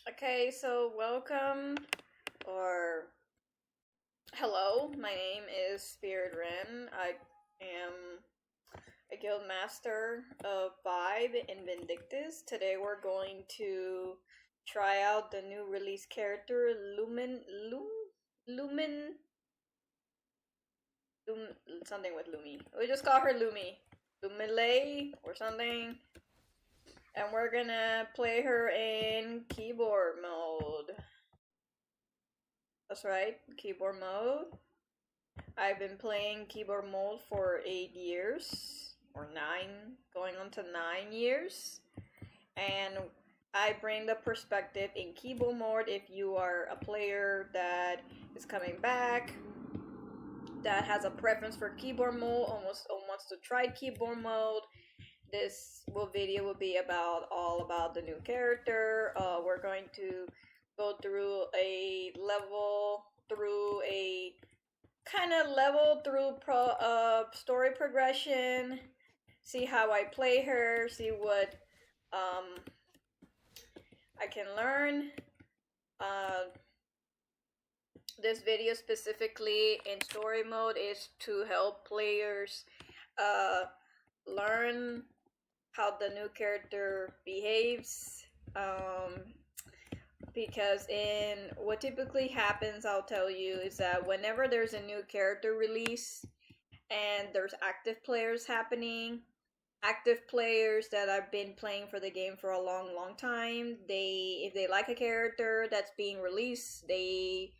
Okay, so welcome or hello. My name is Spirit Ren. I am a guild master of Vibe in Vindictus. Today we're going to try out the new release character Lumin something with Lumi. We just call her Lumielle or something. And we're gonna play her in keyboard mode. That's right, keyboard mode. I've been playing keyboard mode for 8 years, or 9, going on to 9 years. And I bring the perspective in keyboard mode if you are a player that is coming back, that has a preference for keyboard mode, almost wants to try keyboard mode. This video will be all about the new character. We're going to go through a story progression, see how I play her, see what I can learn. This video specifically in story mode is to help players learn how the new character behaves, because what typically happens, I'll tell you, is that whenever there's a new character release and there's active players happening, active players that have been playing for the game for a long time, if they like a character that's being released, they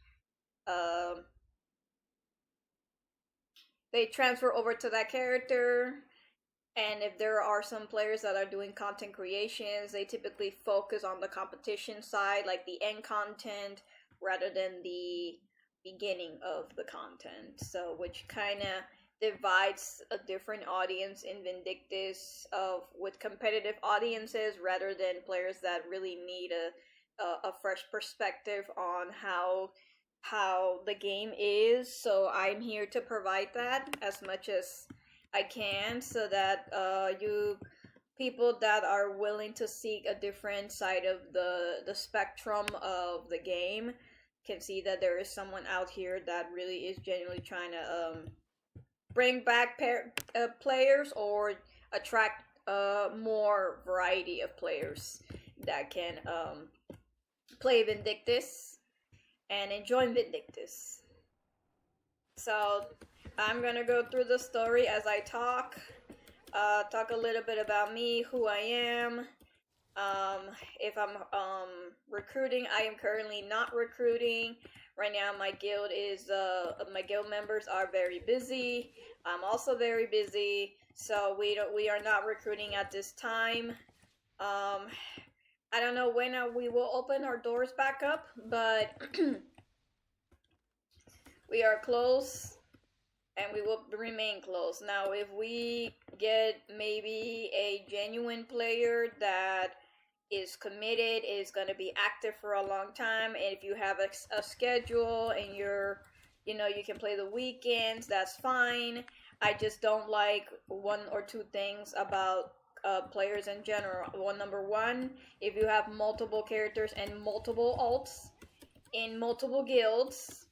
transfer over to that character. And if there are some players that are doing content creations, they typically focus on the competition side, like the end content, rather than the beginning of the content. So, which kind of divides a different audience in Vindictus with competitive audiences, rather than players that really need a fresh perspective on how the game is. So I'm here to provide that as much as I can, so that you people that are willing to seek a different side of the spectrum of the game can see that there is someone out here that really is genuinely trying to bring back players, or attract more variety of players that can play Vindictus and enjoy Vindictus. So I'm gonna go through the story as I talk a little bit about me, who I am. If I'm recruiting, I am currently not recruiting right now. My guild members are very busy. I'm also very busy, so we are not recruiting at this time. I don't know when we will open our doors back up, but we are close. And we will remain close. Now, if we get maybe a genuine player that is committed, is going to be active for a long time, and if you have a schedule and you can play the weekends, that's fine. I just don't like one or two things about players in general. Number one, if you have multiple characters and multiple alts in multiple guilds,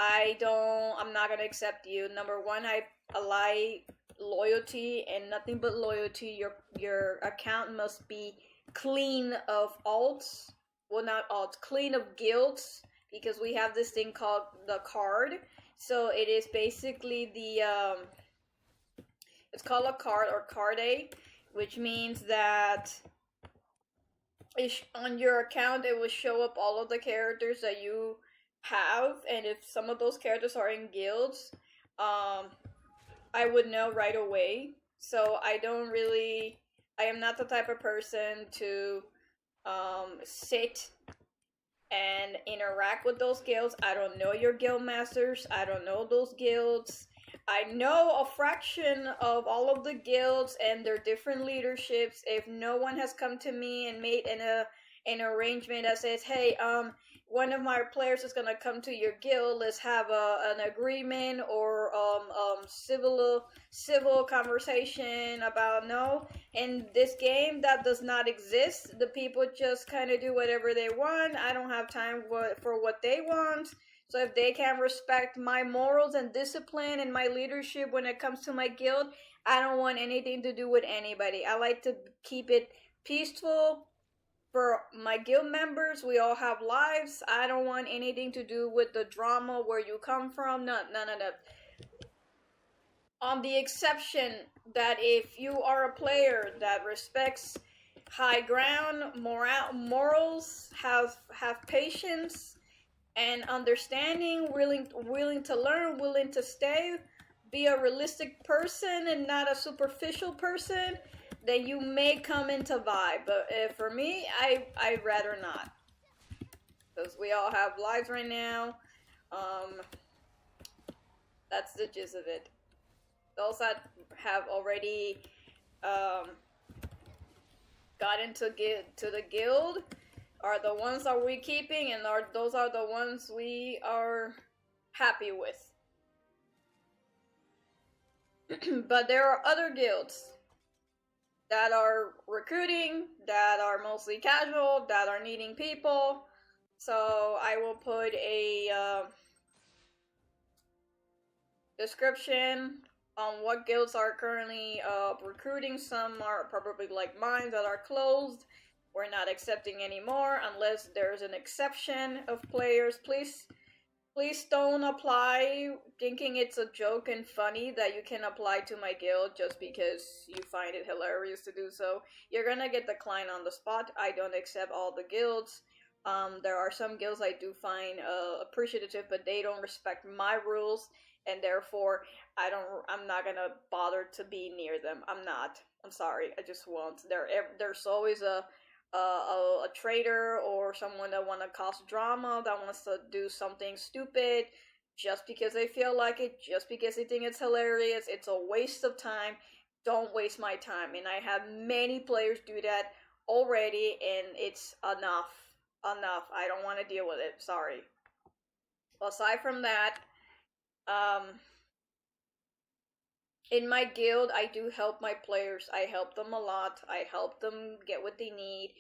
I'm not gonna accept you. Number one, I ally loyalty and nothing but loyalty. Your account must be clean of alts. Well, not alts, clean of guilds, because we have this thing called the Cairde. So it is basically it's called a Cairde or Cairde, which means that on your account it will show up all of the characters that you have, and if some of those characters are in guilds, I would know right away. So I am not the type of person to sit and interact with those guilds. I don't know your guild masters. I don't know those guilds. I know a fraction of all of the guilds and their different leaderships. If no one has come to me and made an arrangement that says, "Hey, one of my players is gonna come to your guild. Let's have an agreement or civil conversation about no." In this game, that does not exist. The people just kind of do whatever they want. I don't have time for what they want. So if they can't respect my morals and discipline and my leadership when it comes to my guild, I don't want anything to do with anybody. I like to keep it peaceful. For my guild members, we all have lives. I don't want anything to do with the drama, where you come from. No. On the exception that if you are a player that respects high ground, morals, have patience and understanding, willing to learn, willing to stay, be a realistic person and not a superficial person, then you may come into vibe. But for me, I'd rather not, because we all have lives right now. That's the gist of it. Those that have already got into the guild are the ones that we're keeping, and those are the ones we are happy with. But there are other guilds that are recruiting, that are mostly casual, that are needing people. So I will put a description on what guilds are currently recruiting. Some are probably like mine that are closed. We're not accepting anymore unless there's an exception of players. Please don't apply thinking it's a joke and funny that you can apply to my guild just because you find it hilarious to do so. You're gonna get declined on the spot. I don't accept all the guilds. There are some guilds I do find appreciative, but they don't respect my rules, and therefore I'm not gonna bother to be near them. I'm sorry. I just won't. There's always a traitor or someone that want to cause drama, that wants to do something stupid just because they feel like it, just because they think it's hilarious. It's a waste of time. Don't waste my time. And I have many players do that already, and it's enough. I don't want to deal with it. Sorry. Aside from that, in my guild, I do help my players. I help them a lot. I help them get what they need.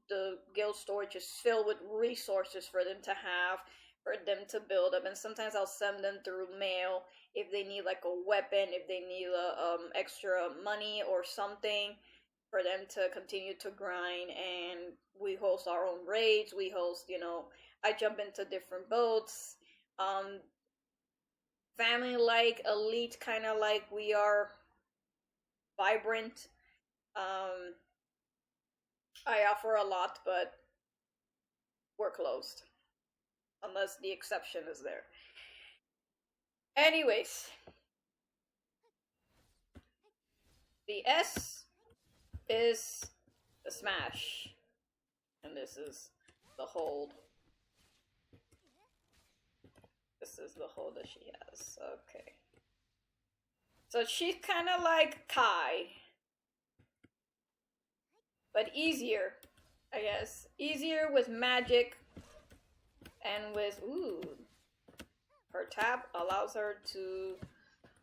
The guild storage is filled with resources for them to have, for them to build up. And sometimes I'll send them through mail if they need like a weapon, if they need extra money or something, for them to continue to grind. And we host our own raids. We host, I jump into different boats. Family like, elite, kind of like we are, vibrant. I offer a lot, but we're closed unless the exception is there. Anyways, the S is the smash, and this is the hold. This is the hold that she has. Okay. So she's kind of like Kai, but easier, I guess. Easier with magic and with, her tap allows her to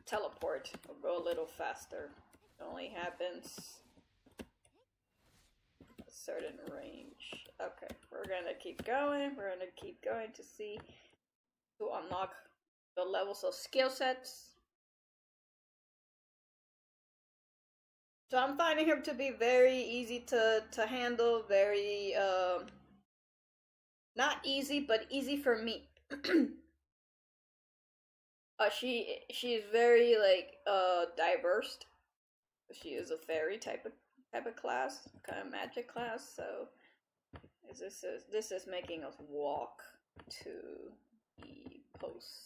teleport or go a little faster. It only happens a certain range. Okay, we're gonna keep going. We're gonna keep going to see, to unlock the levels of skill sets. So I'm finding her to be very easy to handle, very, not easy, but easy for me. She's very, like, diverse. She is a fairy type of class, kind of magic class, so this is making us walk. to the post.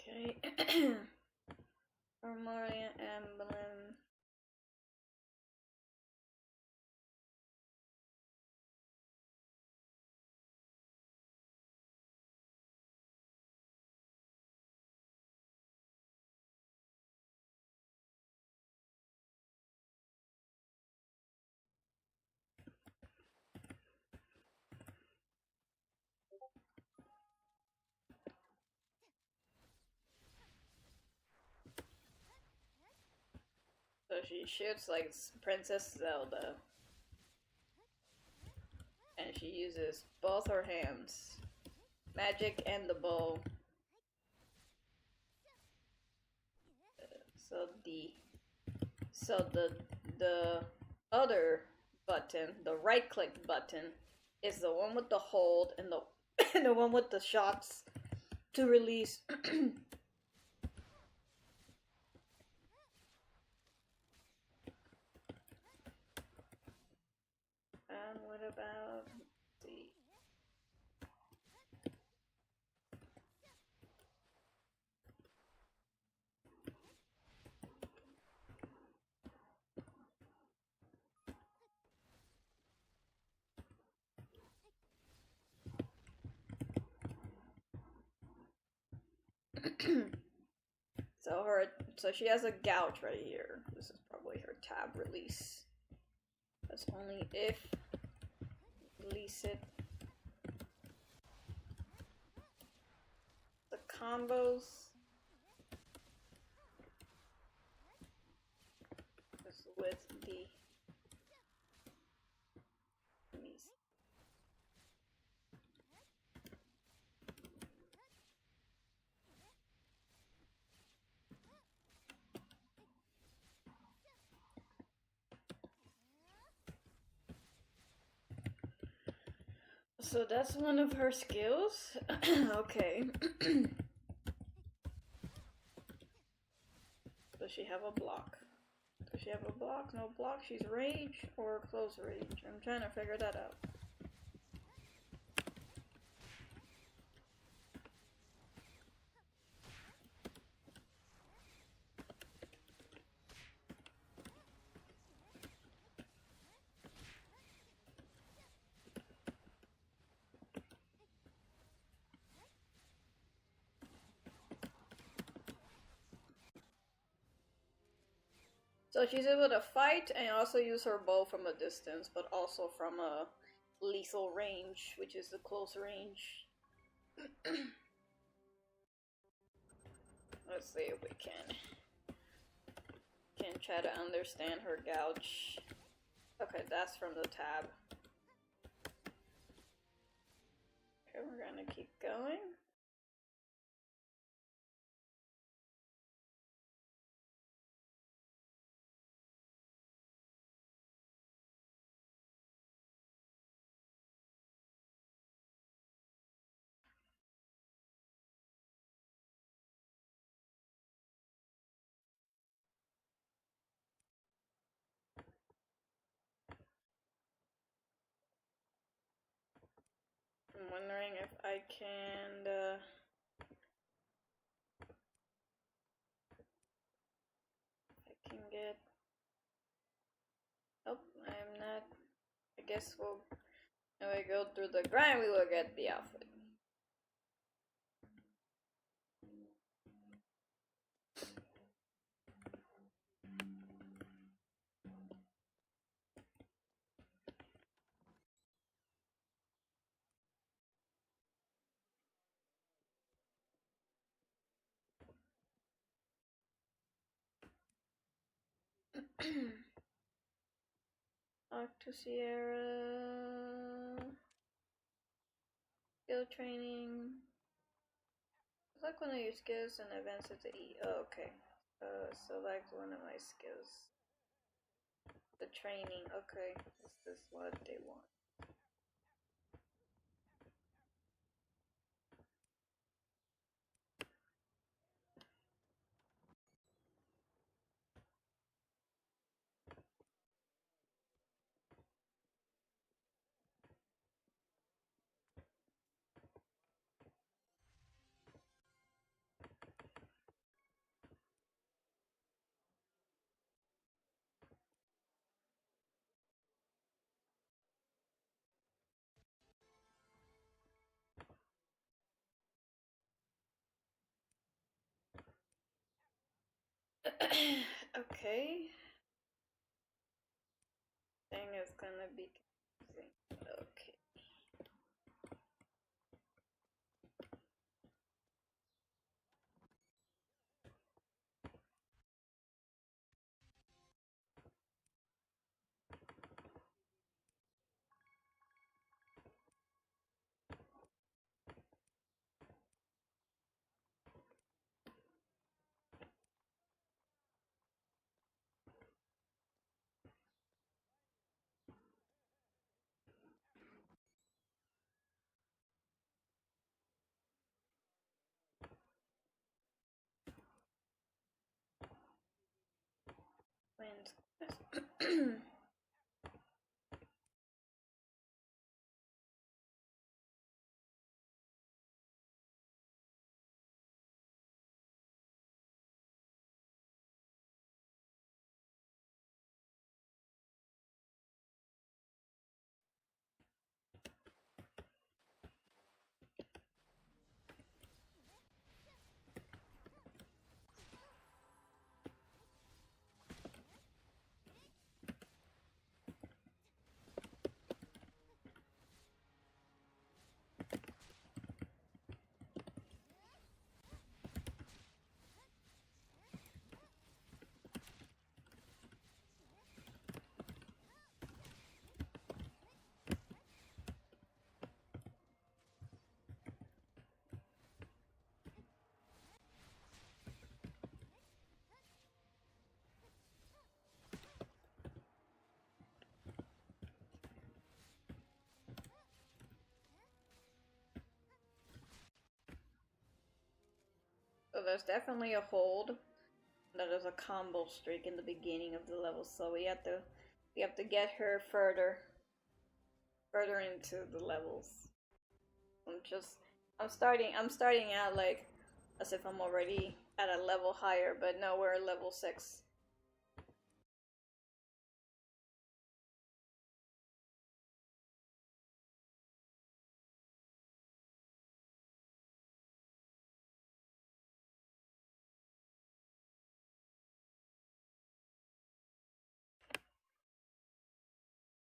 Okay. Armoria emblem. So she shoots like Princess Zelda. And she uses both her hands. Magic and the bow. So the other button, the right click button, is the one with the hold, and the and the one with the shots to release. And what about the so she has a gouge right here. This is probably her tab release. That's only if release it. The combos is with the So that's one of her skills. Okay. Does she have a block? Does she have a block? No block? She's range or close range? I'm trying to figure that out. So she's able to fight and also use her bow from a distance, but also from a lethal range, which is the close range. Let's see if we can try to understand her gouge. Okay, that's from the tab. Okay, we're gonna keep going. I'm wondering if I can get. Oh, I'm not. I guess we'll. When we go through the grind, we will get the outfit. Talk to Sierra. Skill training. Select one of your skills and advance it to E. Oh, okay. Select one of my skills. The training. Okay. This is what they want. Okay. Thing is gonna be confusing. Okay. Wins. So there's definitely a hold. There's a combo streak in the beginning of the level, so we have to get her further into the levels. I'm starting out like as if I'm already at a level higher, but no, we're at level 6.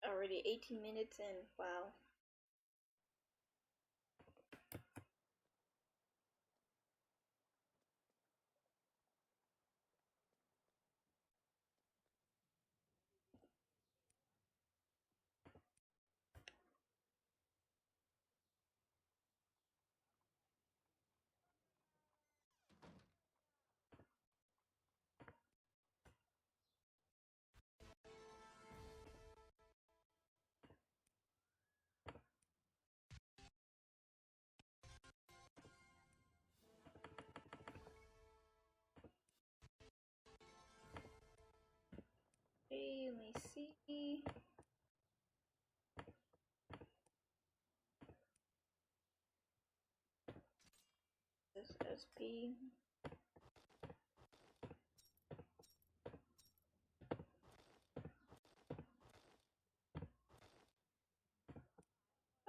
Already 18 minutes in. Wow. Okay, let me see. This SP.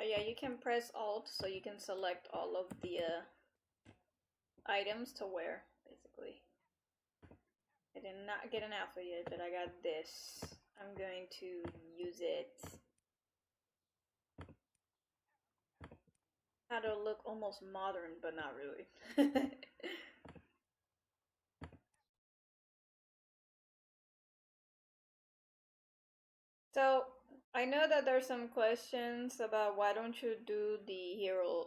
Oh yeah, you can press Alt so you can select all of the items to wear, basically. I did not get an outfit yet, but I got this. I'm going to use it. How to look almost modern, but not really. So, I know that there's some questions about why don't you do the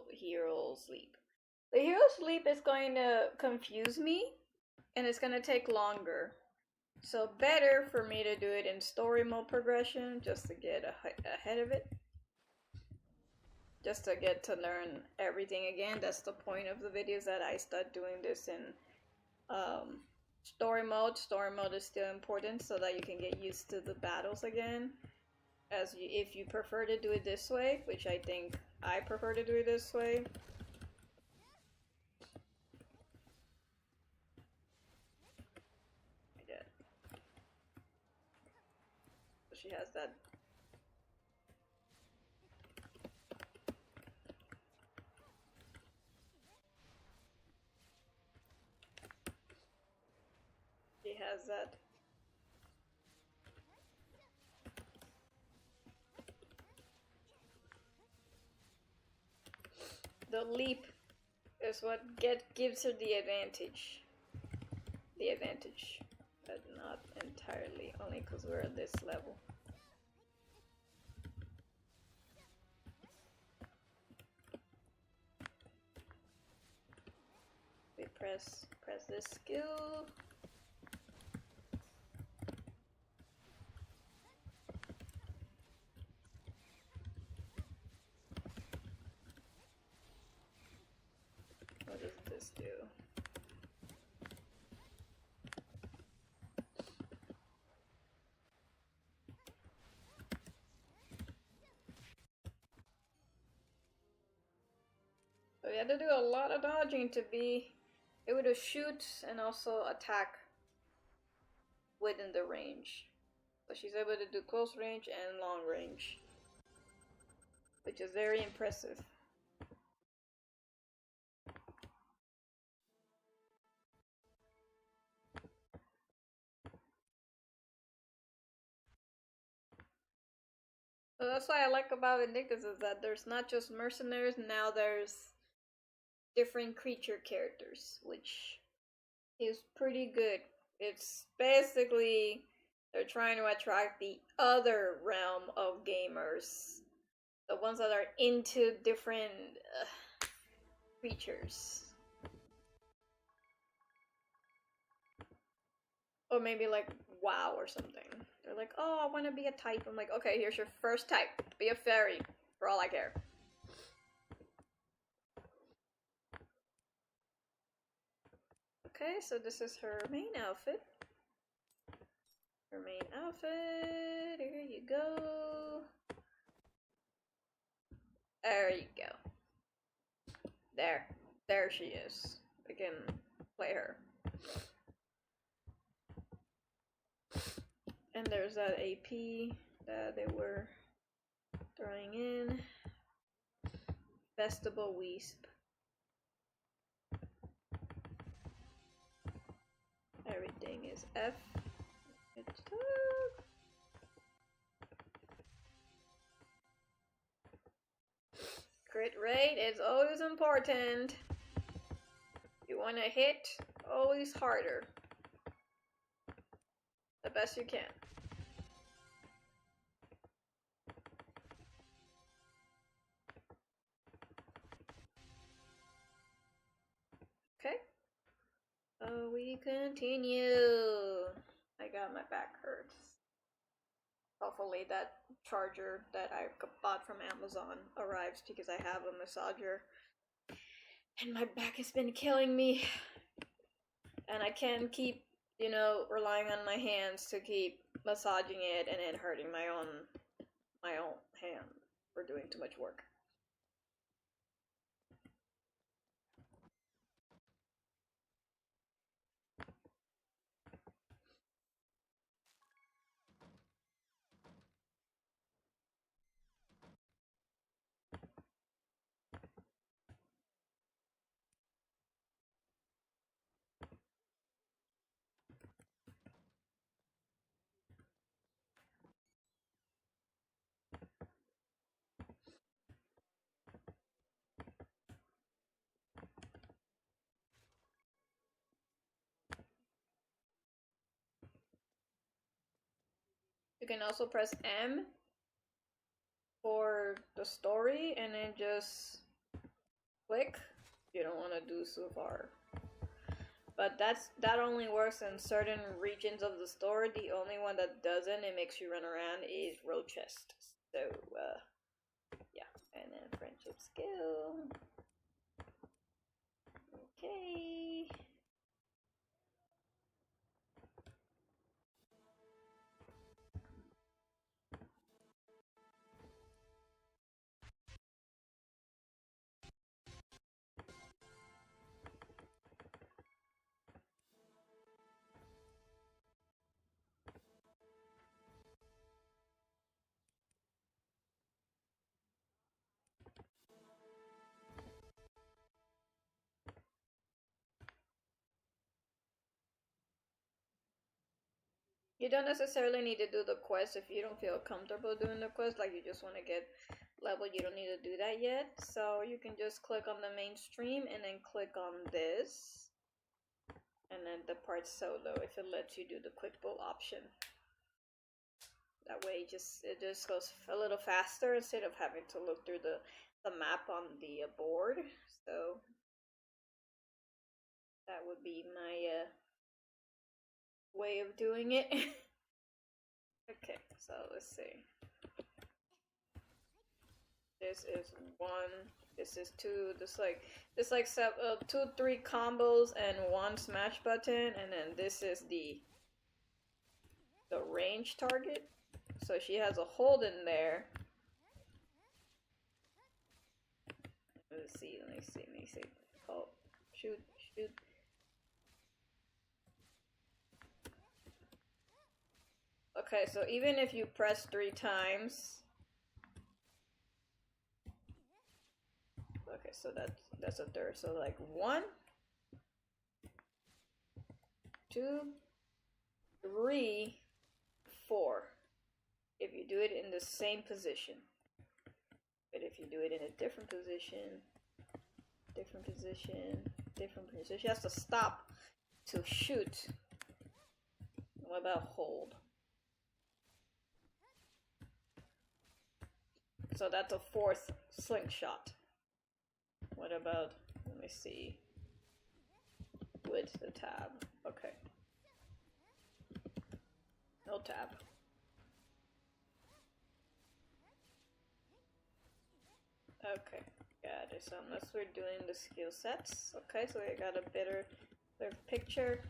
hero sleep. The hero sleep is going to confuse me, and it's going to take longer. So better for me to do it in story mode progression, just to get ahead of it. Just to get to learn everything again. That's the point of the videos, that I start doing this in story mode. Story mode is still important so that you can get used to the battles again. If you prefer to do it this way, which I think I prefer to do it this way. Yeah. So she has that. She has that. The leap is what gives her the advantage. But not entirely, only because we're at this level. We press this skill. What does this do? So we had to do a lot of dodging to be able to shoot and also attack within the range. So she's able to do close range and long range, which is very impressive. So that's what I like about Vindictus, is that there's not just mercenaries, now there's different creature characters, which is pretty good. It's basically they're trying to attract the other realm of gamers, the ones that are into different creatures. Or maybe like WoW or something. They're like, oh, I want to be a type. I'm like, okay, here's your first type. Be a fairy, for all I care. Okay, so this is her main outfit. Her main outfit. Here you go. There you go. There she is. We can play her. And there's that AP that they were throwing in. Festival Wisp. Everything is F. Crit rate is always important. You want to hit always harder. The best you can. Okay. We continue. I got my back hurts. Hopefully that charger that I bought from Amazon arrives, because I have a massager and my back has been killing me. And I can't keep, relying on my hands to keep massaging it and then hurting my own hand for doing too much work. You can also press M for the story and then just click you don't want to do so far. But that only works in certain regions of the store. The only one that doesn't, it makes you run around, is road chest. So yeah, and then friendship skill. Okay. You don't necessarily need to do the quest if you don't feel comfortable doing the quest, like you just want to get level, you don't need to do that yet. So you can just click on the mainstream and then click on this. And then depart solo if it lets you do the quick pull option. That way it just goes a little faster instead of having to look through the map on the board. So that would be my way of doing it. Okay, so let's see. This is 1, this is 2, this like 2, 3 combos and 1 smash button, and then this is the range target. So she has a hold in there. Let me see. Oh, shoot. Okay, so even if you press 3 times. Okay, so that's a third. So like 1, 2, 3, 4. If you do it in the same position. But if you do it in a different position, she has to stop to shoot. What about hold? So that's a 4th slingshot. What about, let me see, with the tab? Okay. No tab. Okay, got it. So unless we're doing the skill sets, okay, so we got a better picture.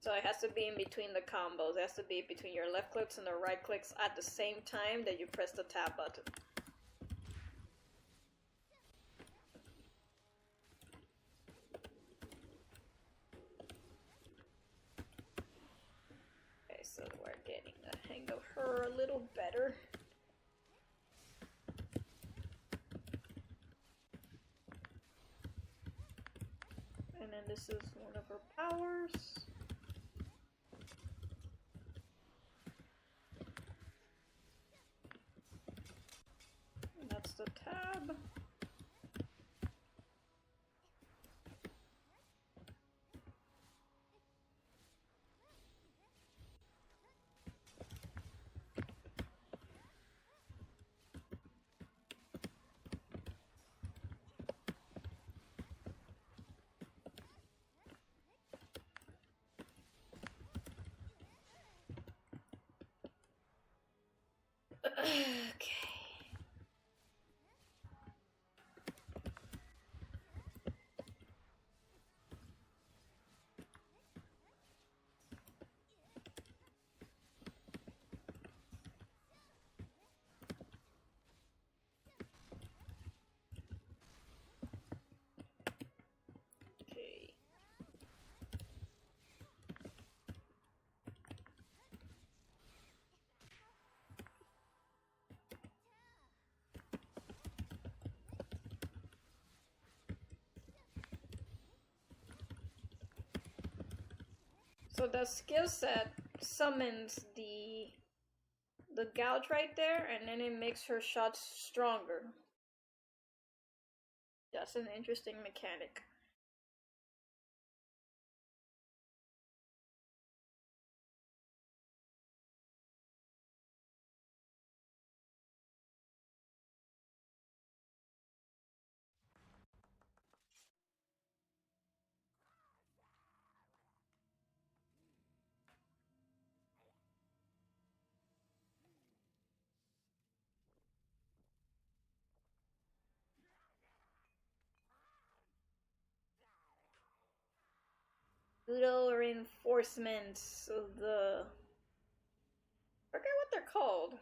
So it has to be in between the combos. It has to be between your left clicks and the right clicks at the same time that you press the tab button. Okay, so we're getting the hang of her a little better. And then this is one of her powers. And that's the tab. Okay. So the skill set summons the gouge right there, and then it makes her shots stronger. That's an interesting mechanic. little reinforcements of the... I forget what they're called.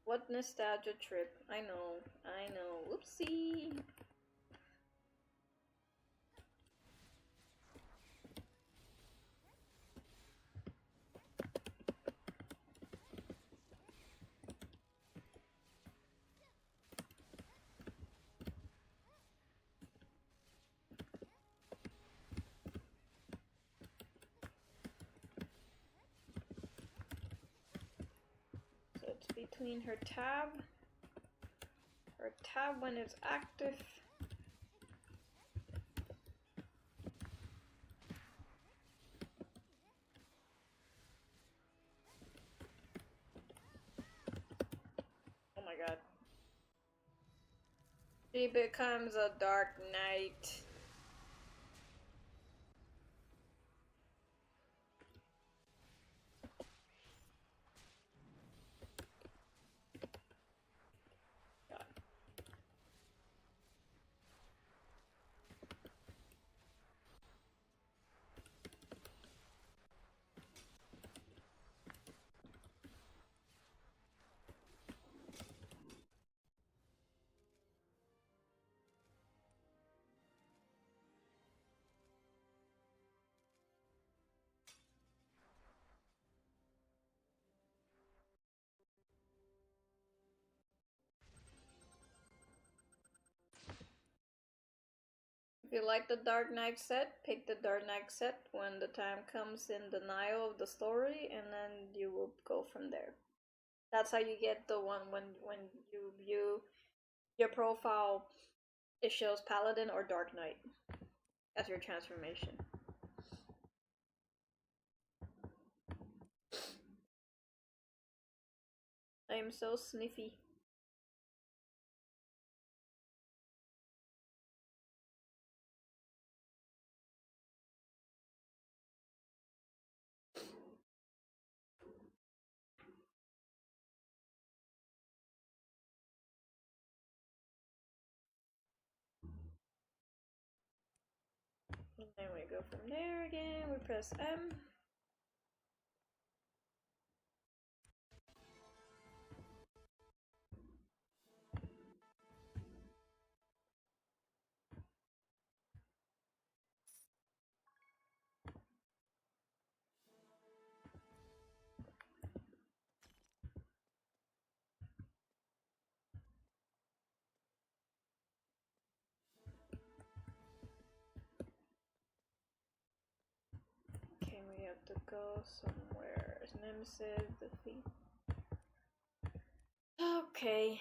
What nostalgia trip. I know. Oopsie. Between her tab when it's active. Oh my god. She becomes a dark knight. If you like the Dark Knight set, pick the Dark Knight set when the time comes in the Nile of the story, and then you will go from there. That's how you get the one when you view your profile, it shows Paladin or Dark Knight as your transformation. I am so sniffy. And then we go from there again, we press M. Okay, we have to go somewhere. Nemesis, defeat. Okay.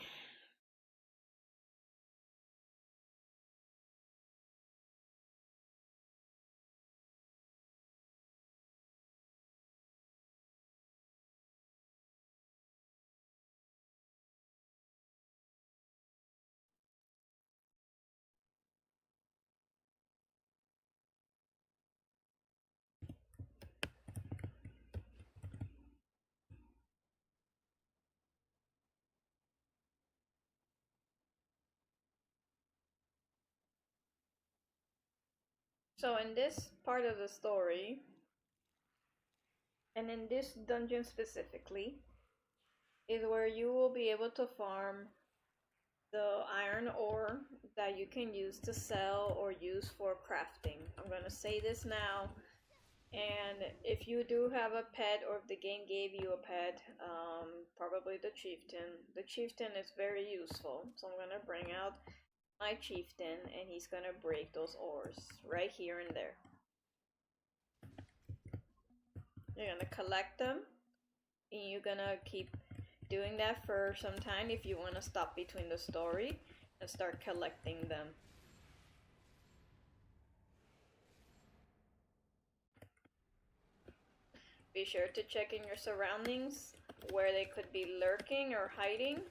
So in this part of the story, and in this dungeon specifically, is where you will be able to farm the iron ore that you can use to sell or use for crafting. I'm gonna say this now, and if you do have a pet or if the game gave you a pet, probably the chieftain is very useful. So I'm gonna bring out my chieftain and he's gonna break those ores right here and there. You're gonna collect them and you're gonna keep doing that for some time if you want to stop between the story and start collecting them. Be sure to check in your surroundings where they could be lurking or hiding.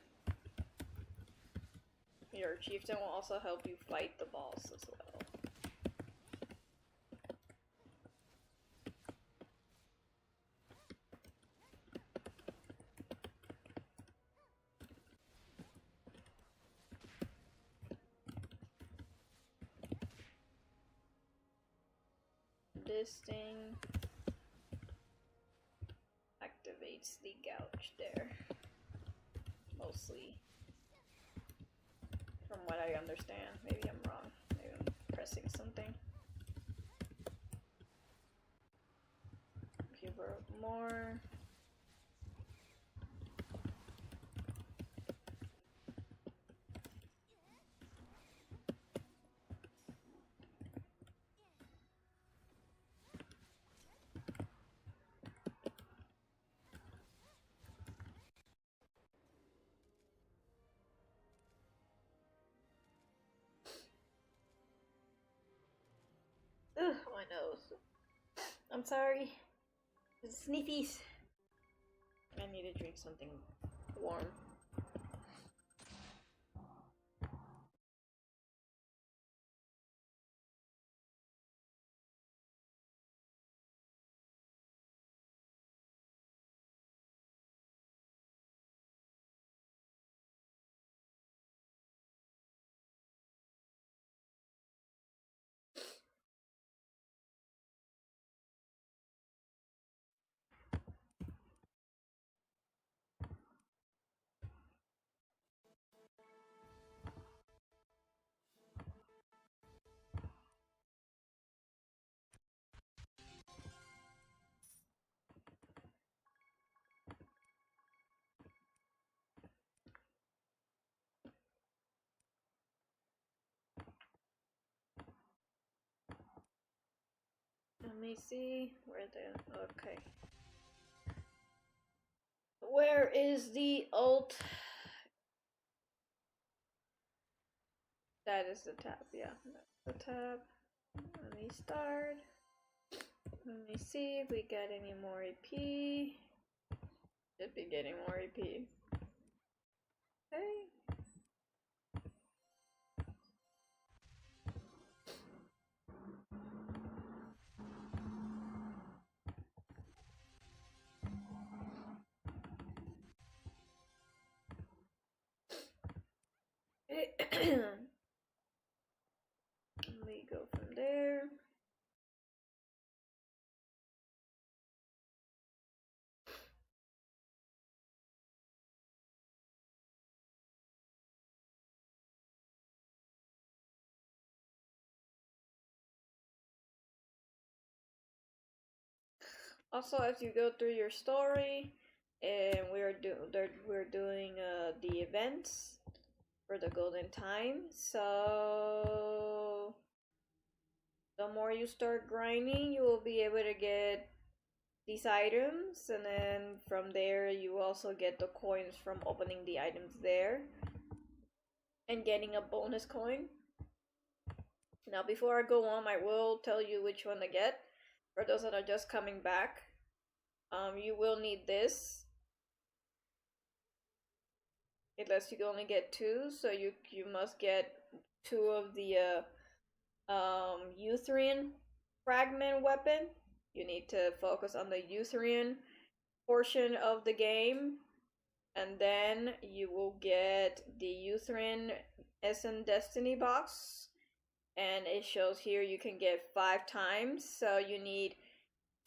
Your chieftain will also help you fight the boss as well. this thing activates the gouge there. Mostly. From what I understand. Maybe I'm wrong. Maybe I'm pressing something. Give her more. Ugh, my nose. I'm sorry. Sneefies. I need to drink something warm. Let me see where the okay. Where is the alt? That is the tab, yeah. That's the tab. Let me start. Let me see if we get any more EP. Should be getting more EP. Okay. Let me go from there. Also, as you go through your story, and we're doing the events for the golden time. So the more you start grinding, you will be able to get these items, and then from there you also get the coins from opening the items there and getting a bonus coin. Now before I go on, I will tell you which one to get. For those that are just coming back, you will need this. It lets you only get 2, so you must get 2 of the Eutherian fragment weapon. You need to focus on the Eutherian portion of the game, and then you will get the Eutherian Essence Destiny box, and it shows here you can get 5 times, so you need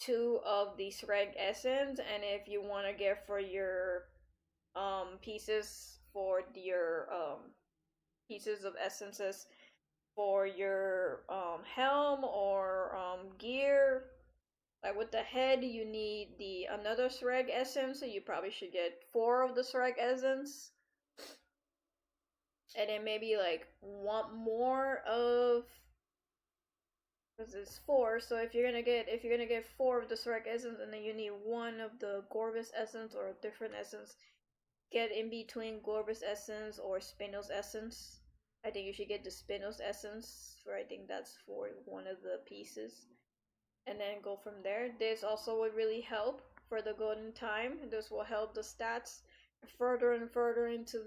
2 of the Sreg Essence, and if you want to get for your pieces for your pieces of essences for your helm or gear, like with the head, you need the another Sreg essence, so you probably should get 4 of the Sreg essence, and then maybe like want more of, because it's 4. So if you're gonna get 4 of the Sreg essence, and then you need 1 of the Gorbis essence or a different essence, get in between Gorbis essence or Spinos essence. I think you should get the Spinos essence, for I think that's for one of the pieces, and then go from there. This also would really help for the golden time. This will help the stats further and further into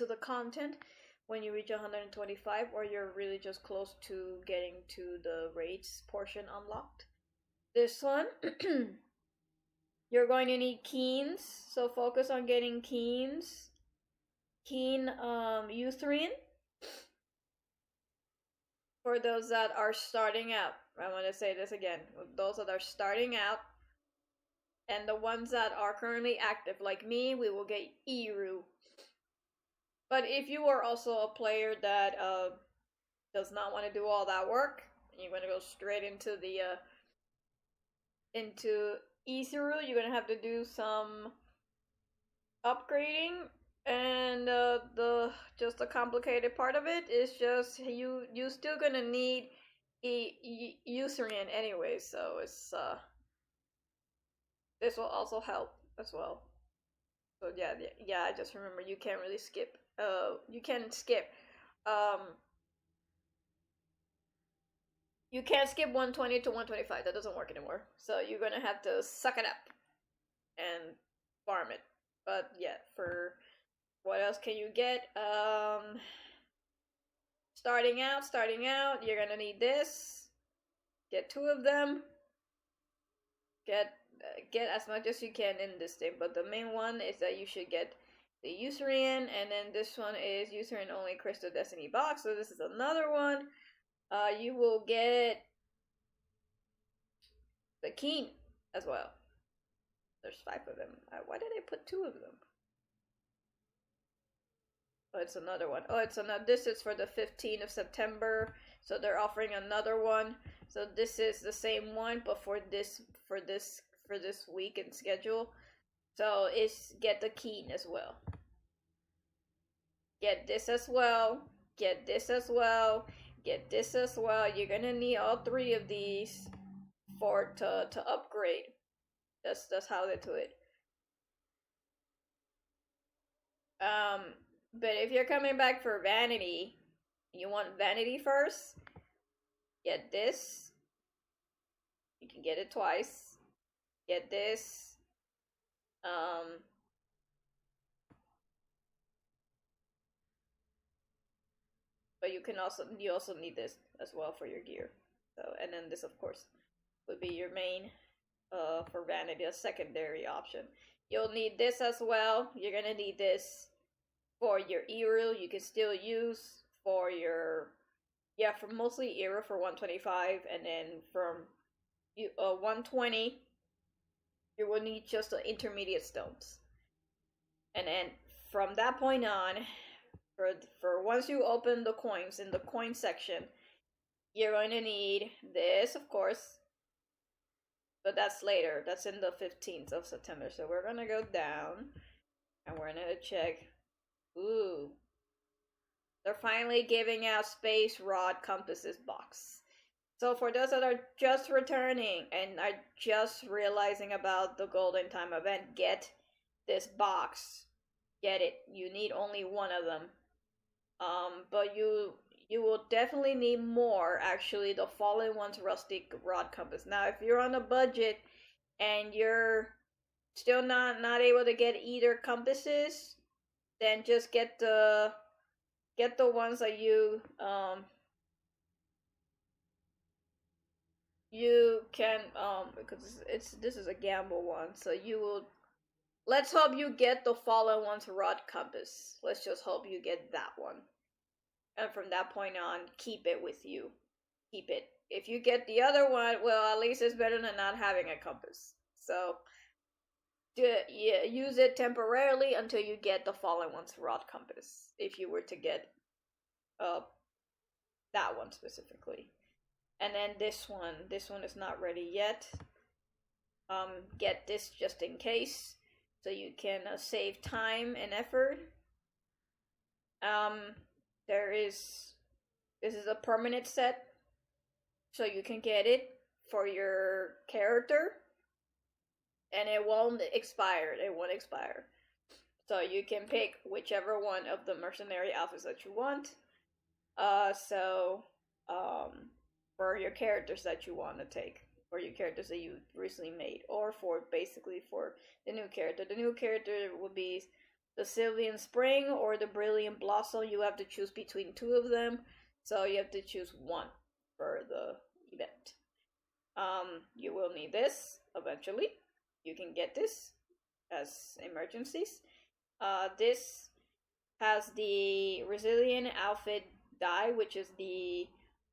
the content when you reach 125, or you're really just close to getting to the raids portion unlocked. This one you're going to need keens, so focus on getting keens. Keen Eutherian for those that are starting out. I want to say this again. With those that are starting out, and the ones that are currently active, like me, we will get Eru. But if you are also a player that does not want to do all that work, and you want to go straight into the into Isuru, you're gonna have to do some upgrading, and the just the complicated part of it is just you still gonna need Usurian anyway, so it's this will also help as well. So yeah, I just remember you can't really skip. You can skip. You can't skip 120 to 125. That doesn't work anymore. So you're gonna have to suck it up and farm it. But yeah, for what else can you get? Starting out, you're gonna need this. Get 2 of them. Get as much as you can in this thing, but the main one is that you should get the Usurian, and then this one is Usurian only Crystal Destiny box, so this is another one. You will get the Keen as well. There's 5 of them. Why did I put 2 of them? Oh, it's another one. Oh, it's another. This is for the 15th of September, so they're offering another one. So this is the same one, but for this weekend schedule. So it's get the Keen as well. Get this as well. Get this as well. Get this as well. You're gonna need all 3 of these to upgrade. That's how they do it. But if you're coming back for Vanity, you want Vanity first, get this. You can get it twice. Get this. But you also need this as well for your gear. So, and then this of course would be your main for Vanity, a secondary option. You'll need this as well. You're gonna need this for your Eru. You can still use for your for mostly Eru for 125, and then from 120 you will need just the intermediate stones. And then from that point on, for once you open the coins in the coin section, you're going to need this, of course, but that's later. That's in the 15th of September. So we're gonna go down and we're gonna check. Ooh, they're finally giving out Space Rod Compasses box. So for those that are just returning and are just realizing about the Golden Time event, get this box. Get it. You need only 1 of them. But you will definitely need more, actually, the Fallen One's Rustic Rod Compass. Now, if you're on a budget and you're still not able to get either compasses, then just get the ones that you can because this is a gamble one, so you will. Let's hope you get the Fallen One's Rod Compass. Let's just hope you get that one. And from that point on, keep it with you. Keep it. If you get the other one, well, at least it's better than not having a compass. So, use it temporarily until you get the Fallen One's Rod Compass. If you were to get that one specifically. And then this one is not ready yet. Get this just in case, so you can save time and effort. This is a permanent set, so you can get it for your character, and it won't expire. So you can pick whichever one of the mercenary outfits that you want. For your characters that you want to take, for your characters that you recently made, or for the new character. The new character would be the Sylvian Spring or the Brilliant Blossom. You have to choose between 2 of them, so you have to choose one for the event. You will need this eventually. You can get this as emergencies. This has the Resilient Outfit die, which is the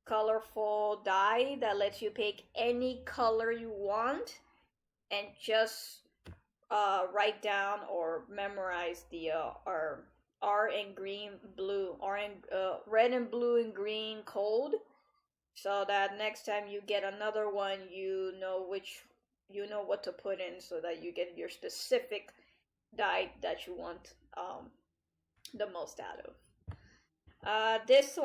colorful die that lets you pick any color you want and just write down or memorize the R and green, blue, red and blue and green code, so that next time you get another one, you know what to put in, so that you get your specific die that you want the most out of. This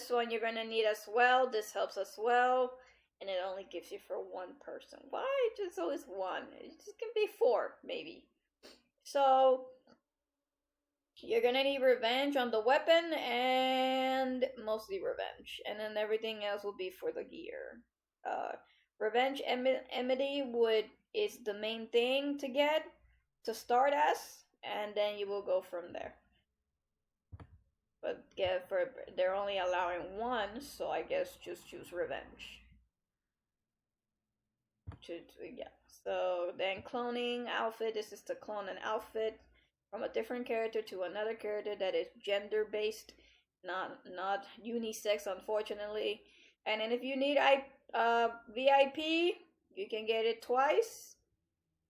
one you're gonna need as well. This helps as well, and it only gives you for one person. Why just always one? It just can be 4 maybe. So you're gonna need revenge on the weapon, and mostly revenge, and then everything else will be for the gear. Revenge enmity is the main thing to get to start as, and then you will go from there. But they're only allowing 1, so I guess just choose revenge. Yeah. So then cloning outfit. This is to clone an outfit from a different character to another character that is gender based, not unisex, unfortunately. And then if you need VIP, you can get it twice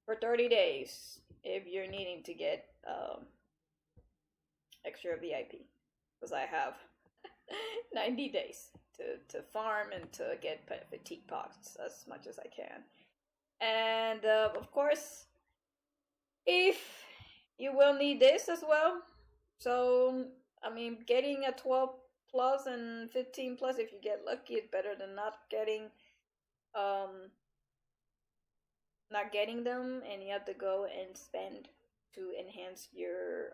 for 30 days if you're needing to get extra VIP, because I have 90 days to farm and to get fatigue pots as much as I can. And of course, if you will need this as well. So I mean, getting a 12 plus and 15 plus, if you get lucky, is better than not getting them, and you have to go and spend to enhance your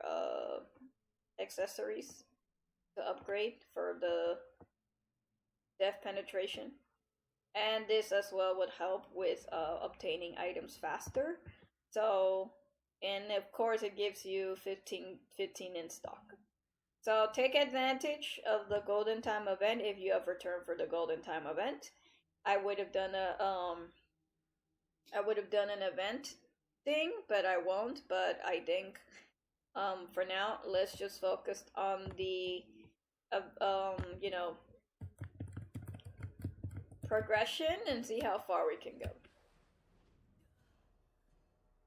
accessories to upgrade for the death penetration. And this as well would help with obtaining items faster. So, and of course it gives you 15 in stock. So take advantage of the Golden Time event if you have returned for the Golden Time event. I would have done an event thing, but I won't. But I think for now, let's just focus on the progression and see how far we can go.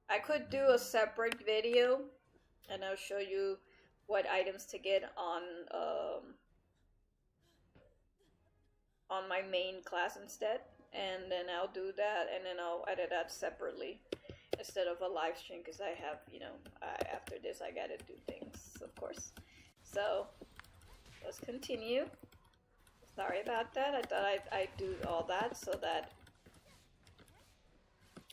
I could do a separate video and I'll show you what items to get on my main class instead, and then I'll do that, and then I'll edit that separately instead of a live stream, because I have, after this I gotta do things, of course. So let's continue. Sorry about that. I thought I'd do all that so that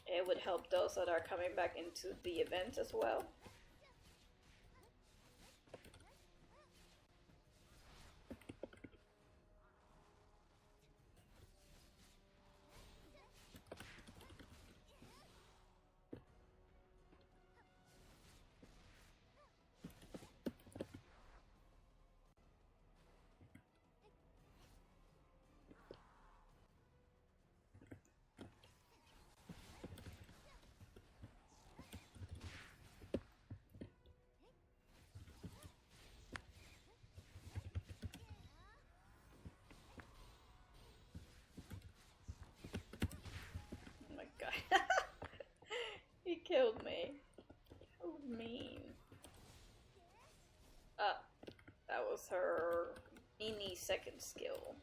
it would help those that are coming back into the event as well. He killed me. So mean. That was her mini second skill.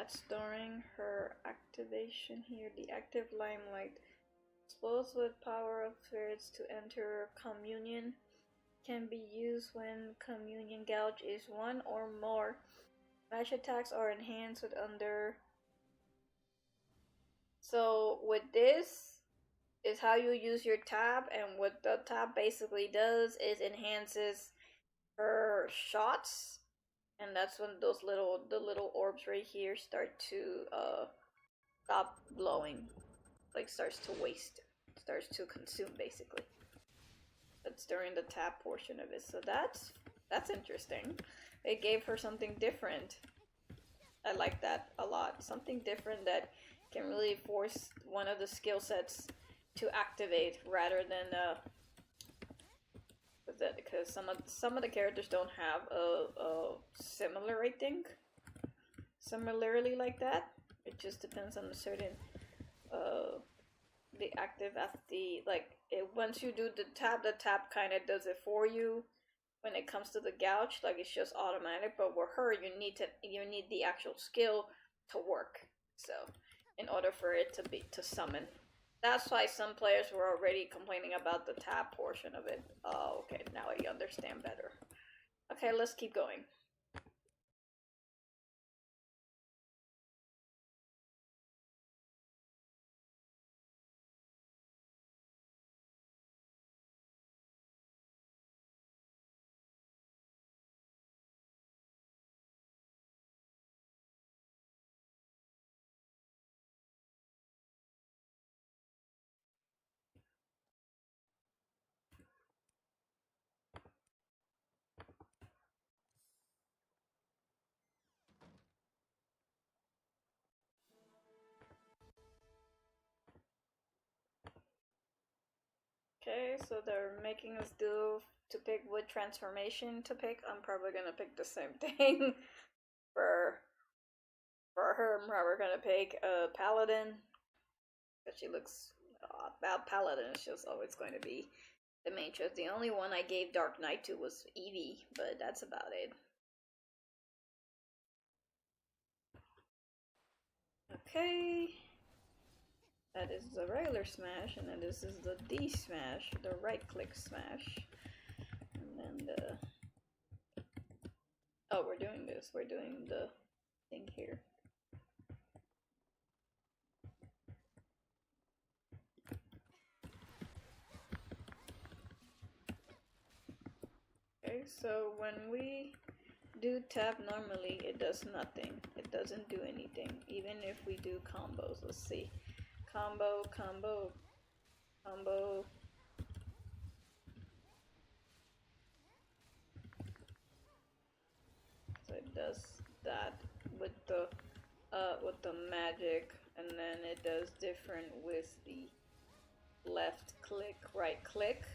That's during her activation here. The active limelight explodes with power of spirits to enter communion. Can be used when communion gouge is one or more. Smash attacks are enhanced with under. So with this is how you use your tab, and what the tab basically does is enhances her shots, and that's when those the little orbs right here start to stop glowing, like starts to waste, starts to consume basically. That's during the tab portion of it. So that's interesting. It gave her something different. I like that a lot. Something different that can really force one of the skill sets to activate rather than because some of the characters don't have a similar, I think, similarly like that. It just depends on the certain the active at the like it, once you do the tab kind of does it for you when it comes to the gouge, like it's just automatic. But with her, you need the actual skill to work. So in order for it to summon. That's why some players were already complaining about the tab portion of it. Oh, okay, now I understand better. Okay, let's keep going. Okay, so they're making us do to pick what transformation to pick. I'm probably gonna pick the same thing. for her, I'm probably gonna pick a paladin, because she looks about paladin is just always going to be the main choice. The only one I gave Dark Knight to was Evie, but that's about it. Okay. That is the regular smash, and then this is the D smash, the right click smash. And then the... Oh, we're doing this. We're doing the thing here. Okay, so when we do tab normally, it does nothing. It doesn't do anything, even if we do combos. Let's see. Combo, combo, combo. So it does that with the magic, and then it does different with the left click, right click.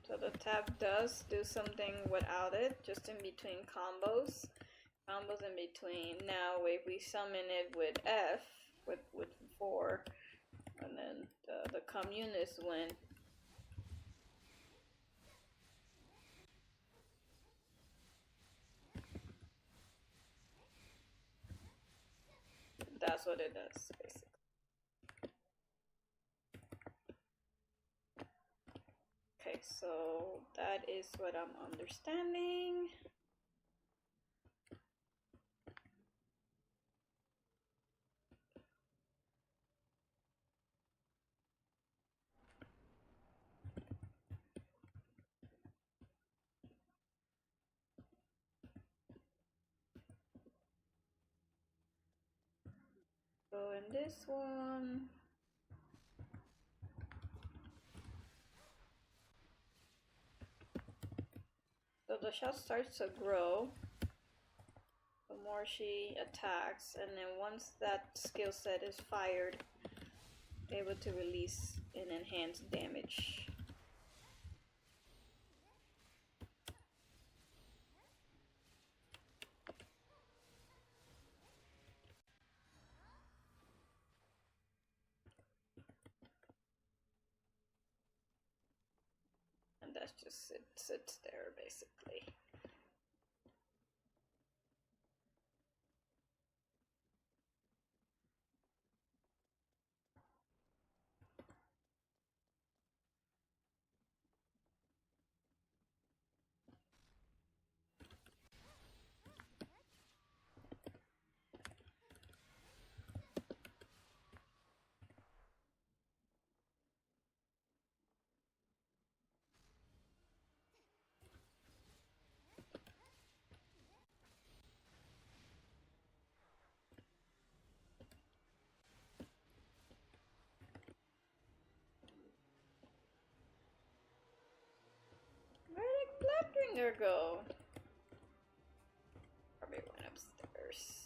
So the tab does do something without it, just in between combos. Combos in between. Now if we summon it with F, with 4, and then the communist win. That's what it does, basically. Okay, so that is what I'm understanding. So in this one, so the shot starts to grow the more she attacks, and then once that skill set is fired, able to release an enhanced damage. that's just it sits there basically. Where did Blackringer go? Probably went upstairs.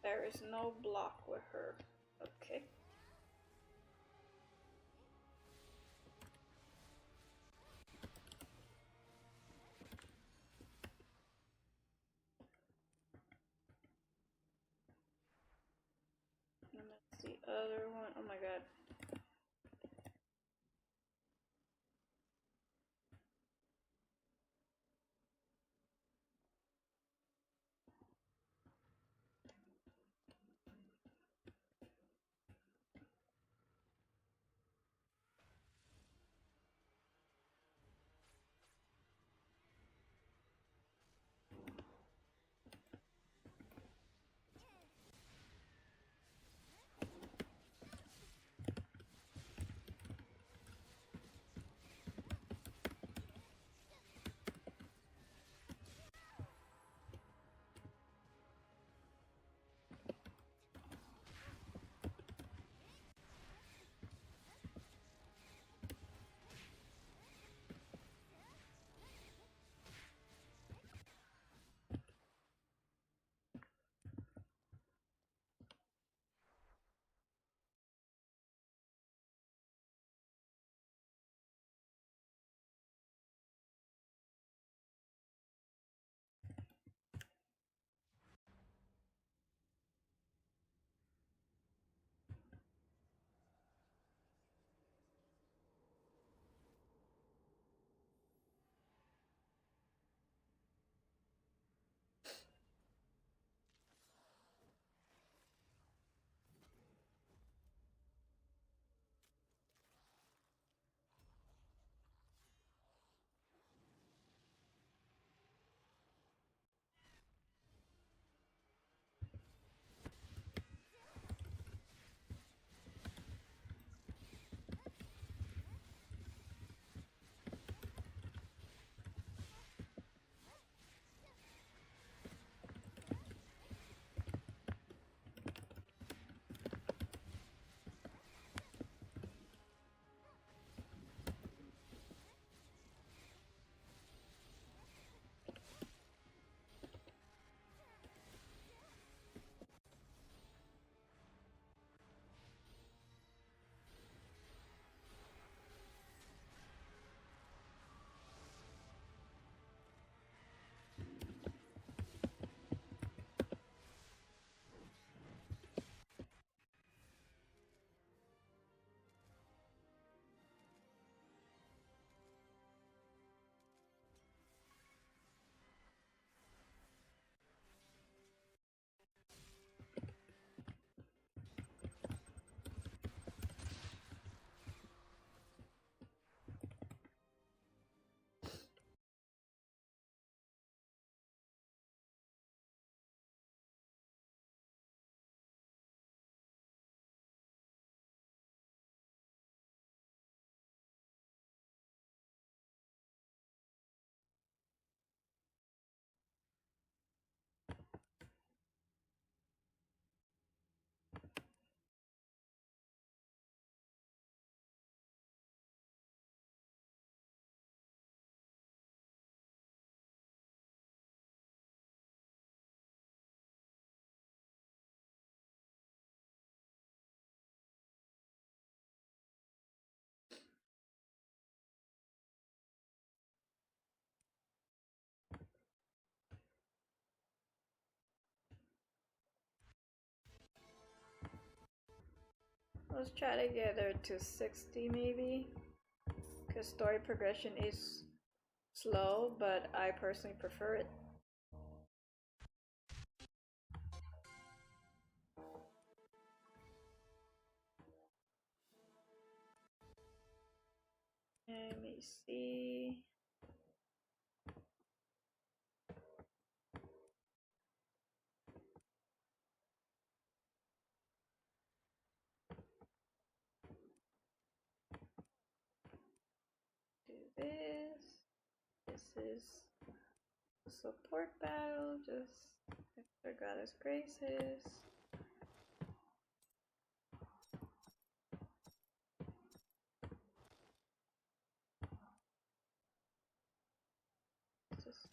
There is no block with her. Okay. And that's the other one. Oh my god. Let's try to get her to 60 maybe. Because story progression is slow, but I personally prefer it. Let me see. Do this. This is support battle, just extra goddess graces. Just,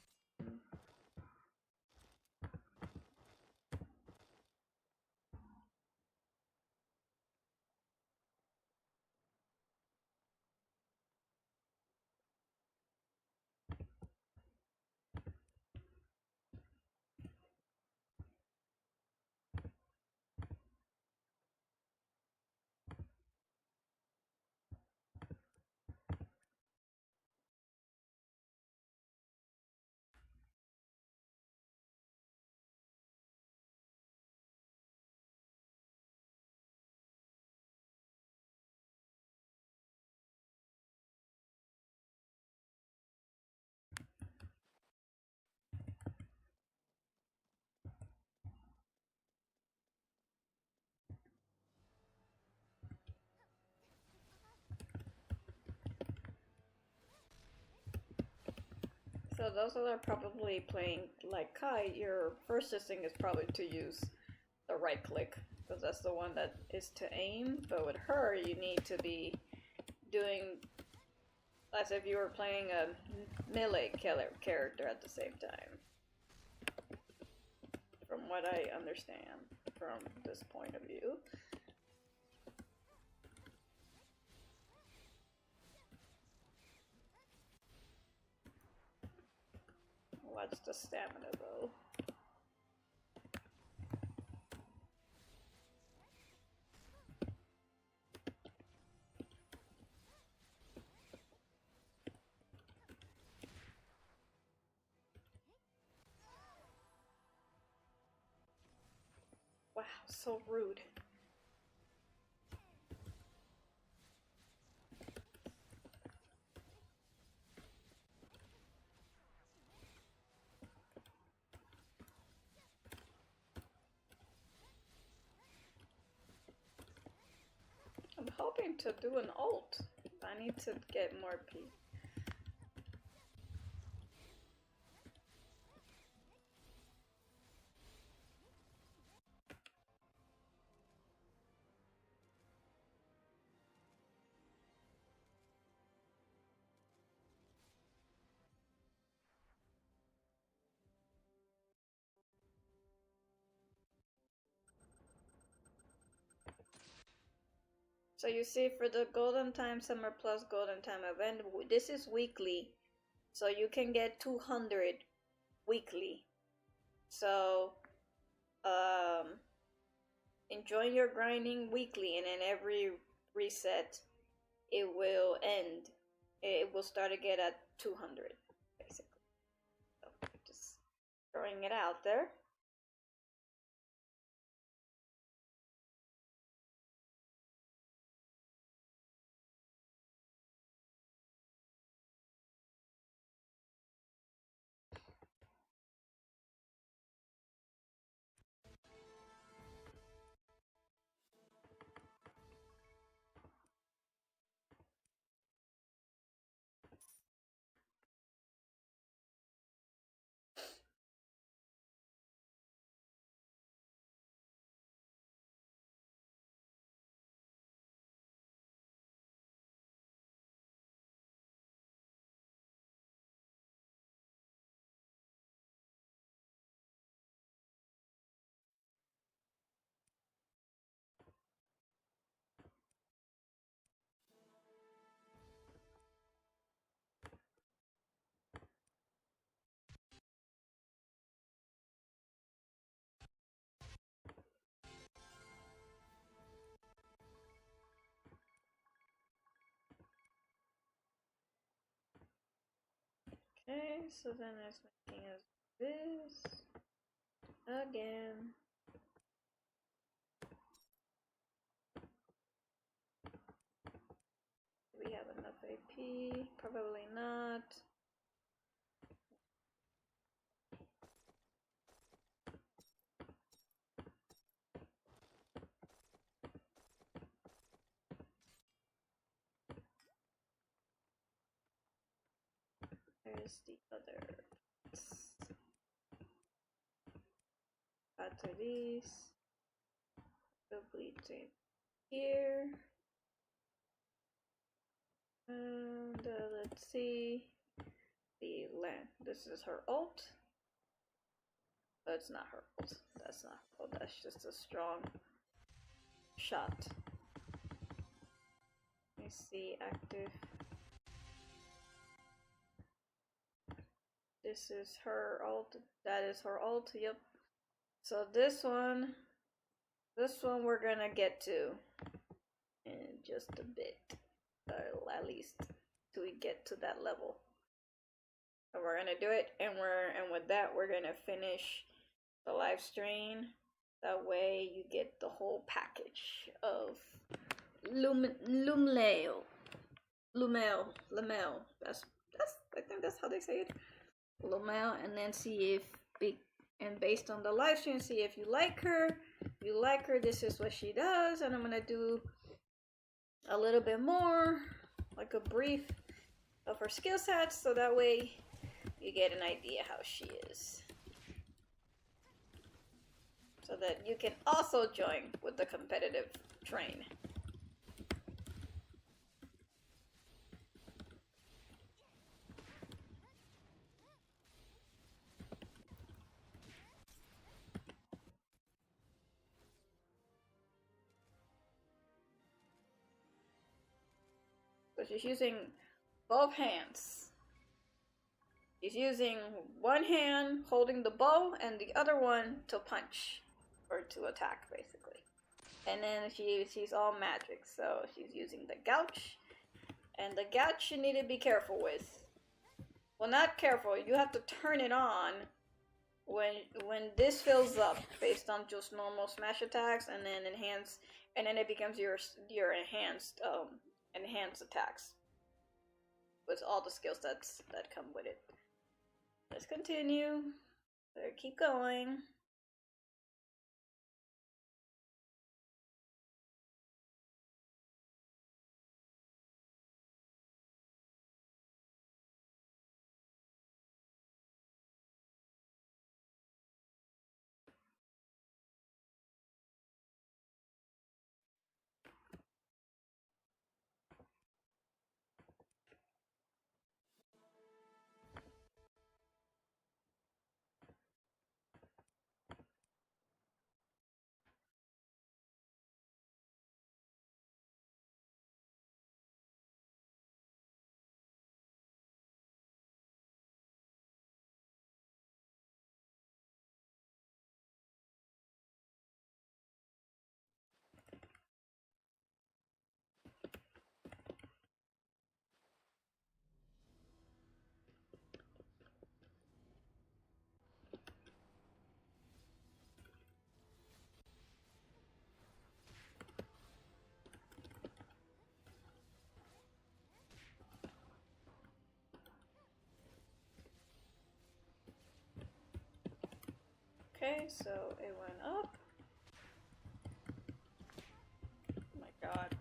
so those that are probably playing like Kai, your first instinct is probably to use the right click, because that's the one that is to aim, but with her you need to be doing as if you were playing a melee character at the same time, from what I understand from this point of view. What's the stamina though? Wow, so rude. I'm hoping to do an ult. I need to get more P. So you see, for the Golden Time Summer Plus Golden Time event, this is weekly. So you can get 200 weekly. So, enjoy your grinding weekly, and then every reset, it will end. It will start again at 200, basically. So, just throwing it out there. Okay, so then it's making us this again. Do we have enough AP? Probably not. There's the other. After these, probably here. And let's see the land. This is her ult. That's not her ult. That's not her ult. That's just a strong shot. Let me see active. This is her ult. That is her ult. Yep. So this one we're gonna get to in just a bit, or at least till we get to that level. And we're gonna do it, and with that we're gonna finish the live stream. That way you get the whole package of Lumielle. That's I think that's how they say it. Lumielle, and then see if and based on the live stream, see if you like her. If you like her, this is what she does, and I'm gonna do a little bit more, like a brief of her skill sets, so that way you get an idea how she is, so that you can also join with the competitive train. So she's using both hands. She's using one hand holding the bow and the other one to punch or to attack, basically. And then she's all magic, so she's using the gouch. And the gouch you need to be careful with. Well, not careful. You have to turn it on when this fills up based on just normal smash attacks, and then enhance, and then it becomes your enhanced attacks with all the skill sets that come with it. Let's continue. Better keep going. Okay, so it went up. Oh my god.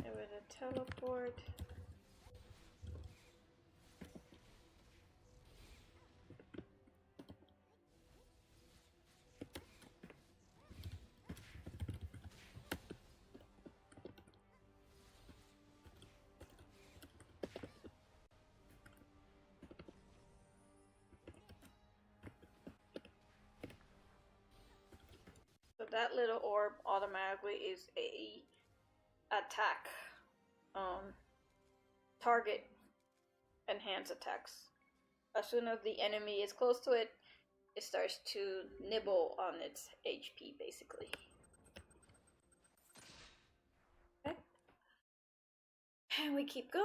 It was a teleport. So that little orb automatically is a attack target enhance attacks. As soon as the enemy is close to it, it starts to nibble on its HP, basically. Okay. And we keep going.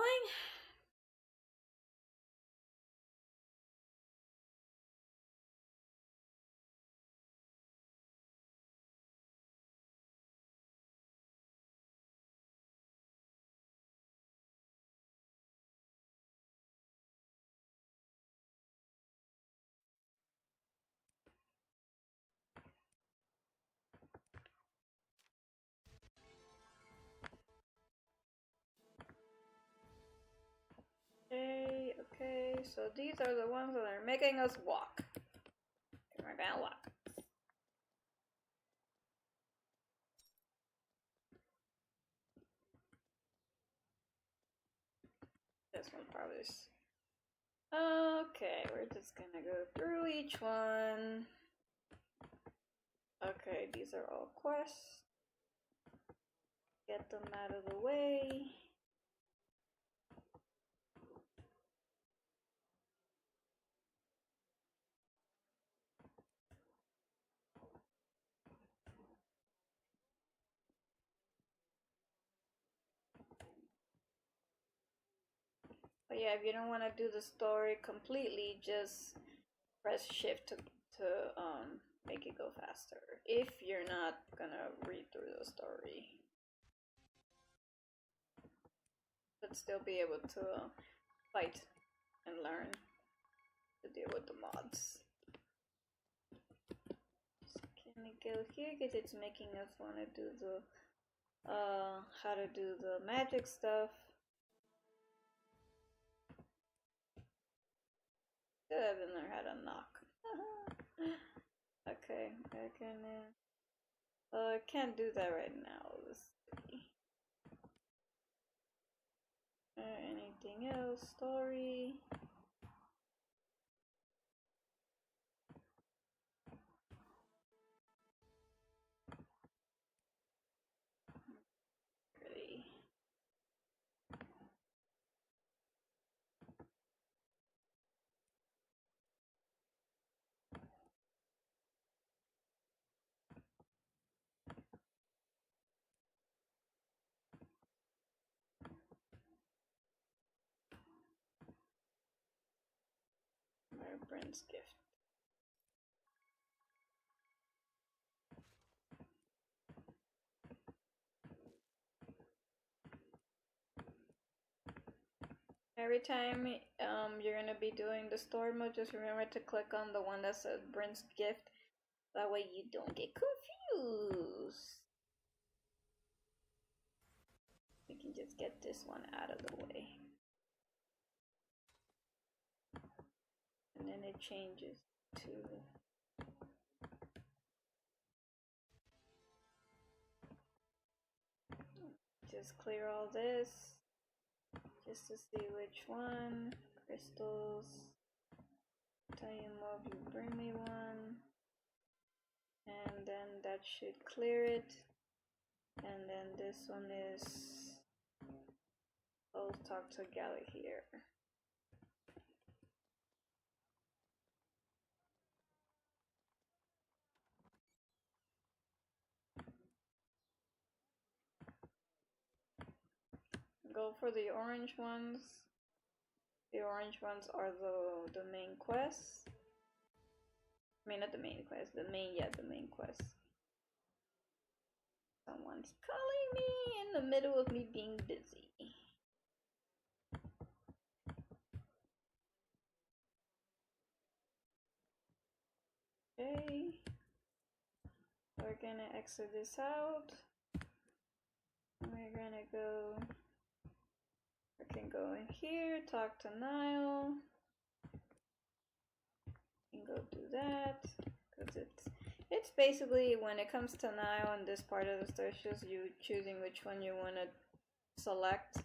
Okay, so these are the ones that are making us walk. We're gonna walk. This one probably is. Okay, we're just gonna go through each one. Okay, these are all quests. Get them out of the way. But yeah, if you don't want to do the story completely, just press shift to make it go faster. If you're not gonna read through the story, but still be able to fight and learn to deal with the mods. So can we go here because it's making us want to do the how to do the magic stuff. Still haven't learned how to knock. Okay, I can. I can't do that right now. Let's see. Anything else? Story. Ready. Brent's gift. Every time you're gonna be doing the story mode, just remember to click on the one that says Brent's gift. That way you don't get confused. We can just get this one out of the way. And then it changes to just clear all this just to see which one. Crystals. Tell you more if you bring me one. And then that should clear it. And then this one is I'll talk to Galley here. Go for the orange ones. The orange ones are the main quests. I mean, not the main quest, the main quest. Someone's calling me in the middle of me being busy. Okay. We're gonna exit this out. We're gonna go. I can go in here, talk to Niall. And go do that. Because it's basically when it comes to Niall and this part of the story, it's just you choosing which one you want to select.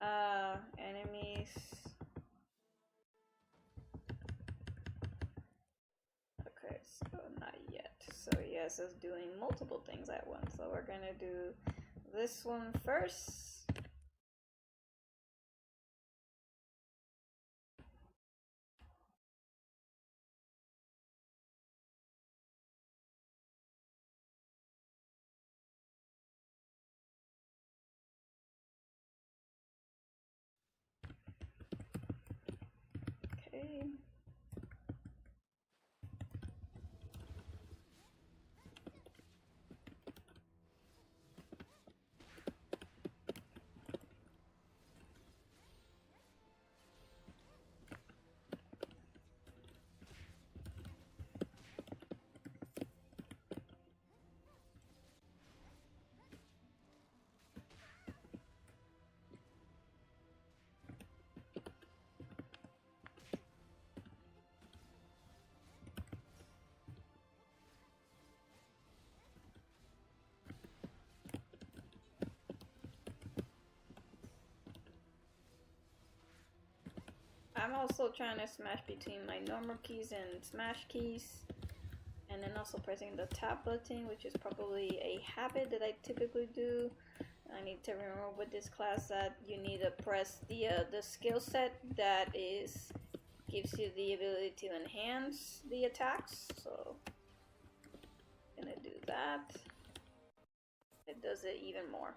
Enemies. Okay, so not yet. So yes, it's doing multiple things at once. So we're gonna do this one first. I'm also trying to smash between my normal keys and smash keys. And then also pressing the tab button, which is probably a habit that I typically do. I need to remember with this class that you need to press the skill set that gives you the ability to enhance the attacks. So I'm gonna do that. It does it even more.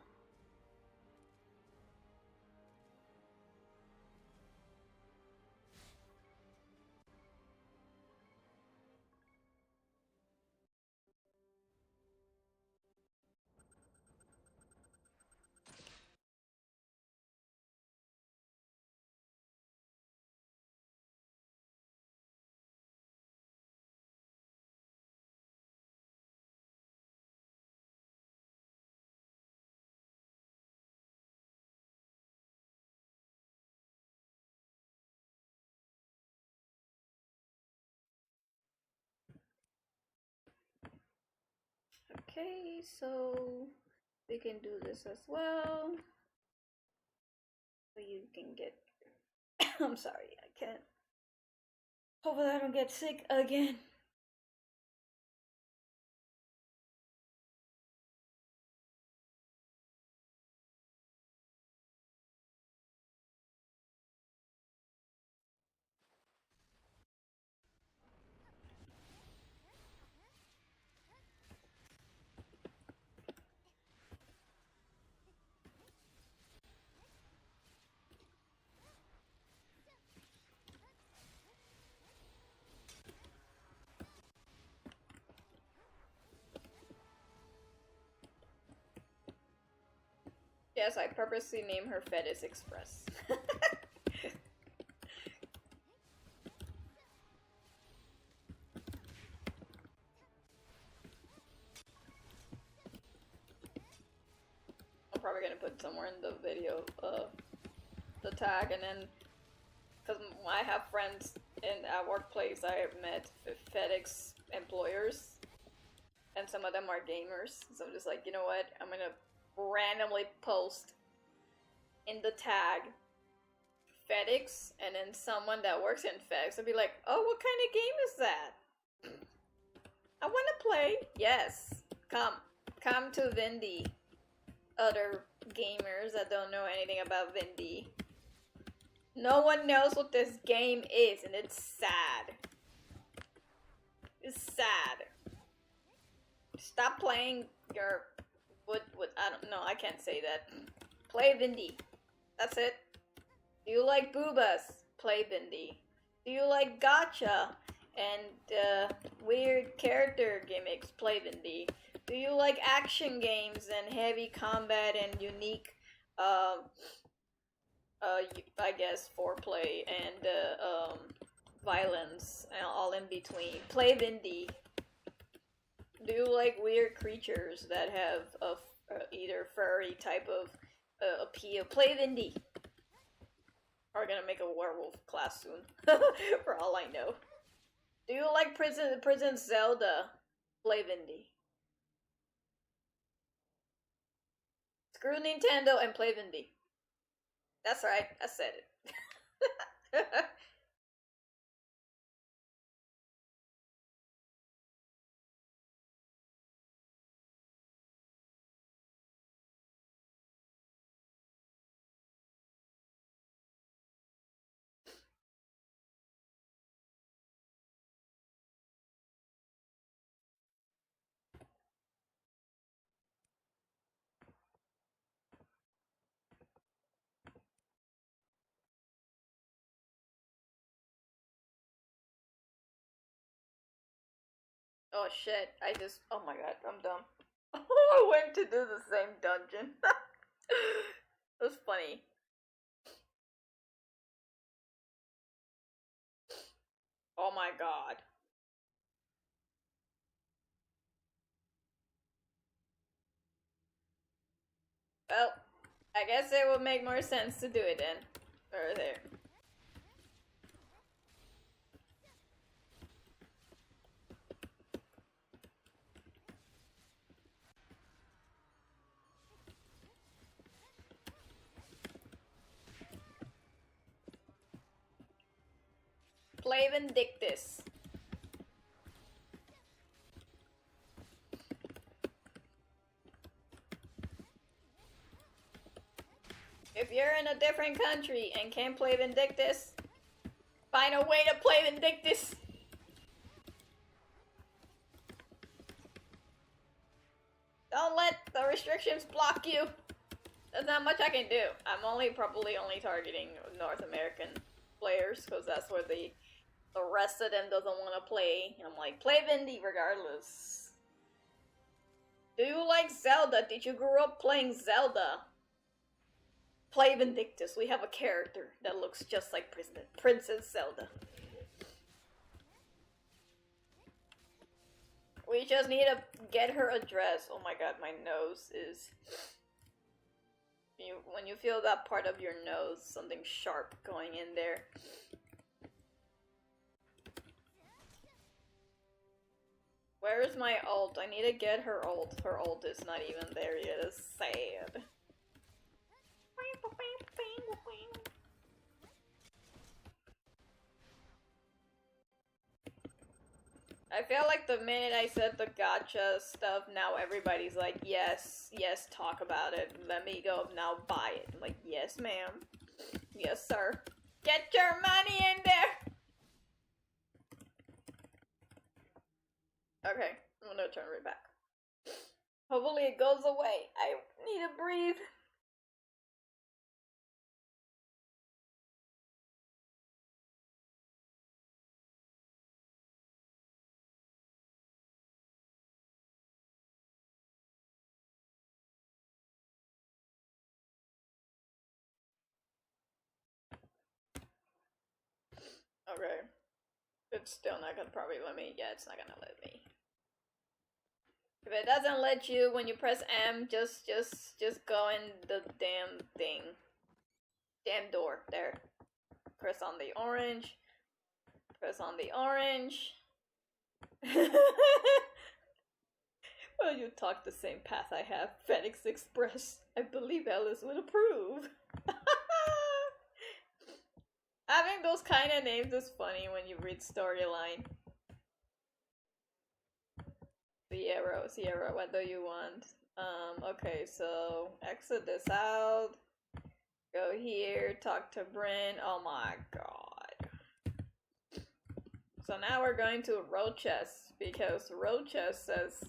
Okay, so we can do this as well. So you can get I'm sorry, I can't. Hopefully I don't get sick again. Yes, I purposely named her Fetis Express. I'm probably gonna put somewhere in the video the tag, and then because I have friends in our workplace, I have met FedEx employers, and some of them are gamers. So I'm just like, you know what? I'm gonna randomly post in the tag FedEx, and then someone that works in FedEx will be like, oh, what kind of game is that? I want to play. Yes, come to Vindy. Other gamers that don't know anything about Vindy. No one knows what this game is, and it's sad. It's sad. Stop playing your what I don't know, I can't say that. Play Vindy. That's it. Do you like boobas? Play Vindy. Do you like gacha and weird character gimmicks? Play Vindy. Do you like action games and heavy combat and unique I guess foreplay and violence and all in between? Play Vindy. Do you like weird creatures that have a either furry type of appeal? Play Vindy. We're gonna make a werewolf class soon, for all I know. Do you like Prison Zelda? Play Vindy. Screw Nintendo and play Vindy. That's right, I said it. Oh shit, oh my god, I'm dumb. I went to do the same dungeon. It was funny. Oh my god. Well, I guess it would make more sense to do it then. Over there. Play Vindictus. If you're in a different country and can't play Vindictus, find a way to play Vindictus. Don't let the restrictions block you. There's not much I can do. I'm probably only targeting North American players because that's where the rest of them doesn't want to play. I'm like, play Vindy regardless. Do you like Zelda? Did you grow up playing Zelda? Play Vindictus. We have a character that looks just like Princess Zelda. We just need to get her address. Oh my god, my nose is... When you feel that part of your nose, something sharp going in there. Where is my ult? I need to get her ult. Her ult is not even there yet. It's sad. I feel like the minute I said the gacha stuff, now everybody's like, yes, yes, talk about it. Let me go now buy it. I'm like, yes, ma'am. Yes, sir. Get your money in there! Okay, I'm gonna turn right back. Hopefully it goes away. I need to breathe. Okay. It's still not gonna probably let me. Yeah, it's not gonna let me. If it doesn't let you when you press M, just go in the damn thing. Damn door. There. Press on the orange. Press on the orange. Well, you talk the same path I have. Phoenix Express. I believe Alice would approve. Having those kind of names is funny when you read storyline. Sierra, what do you want? Okay, so exit this out. Go here, talk to Bryn. Oh my god. So now we're going to Rochess, because Rochess says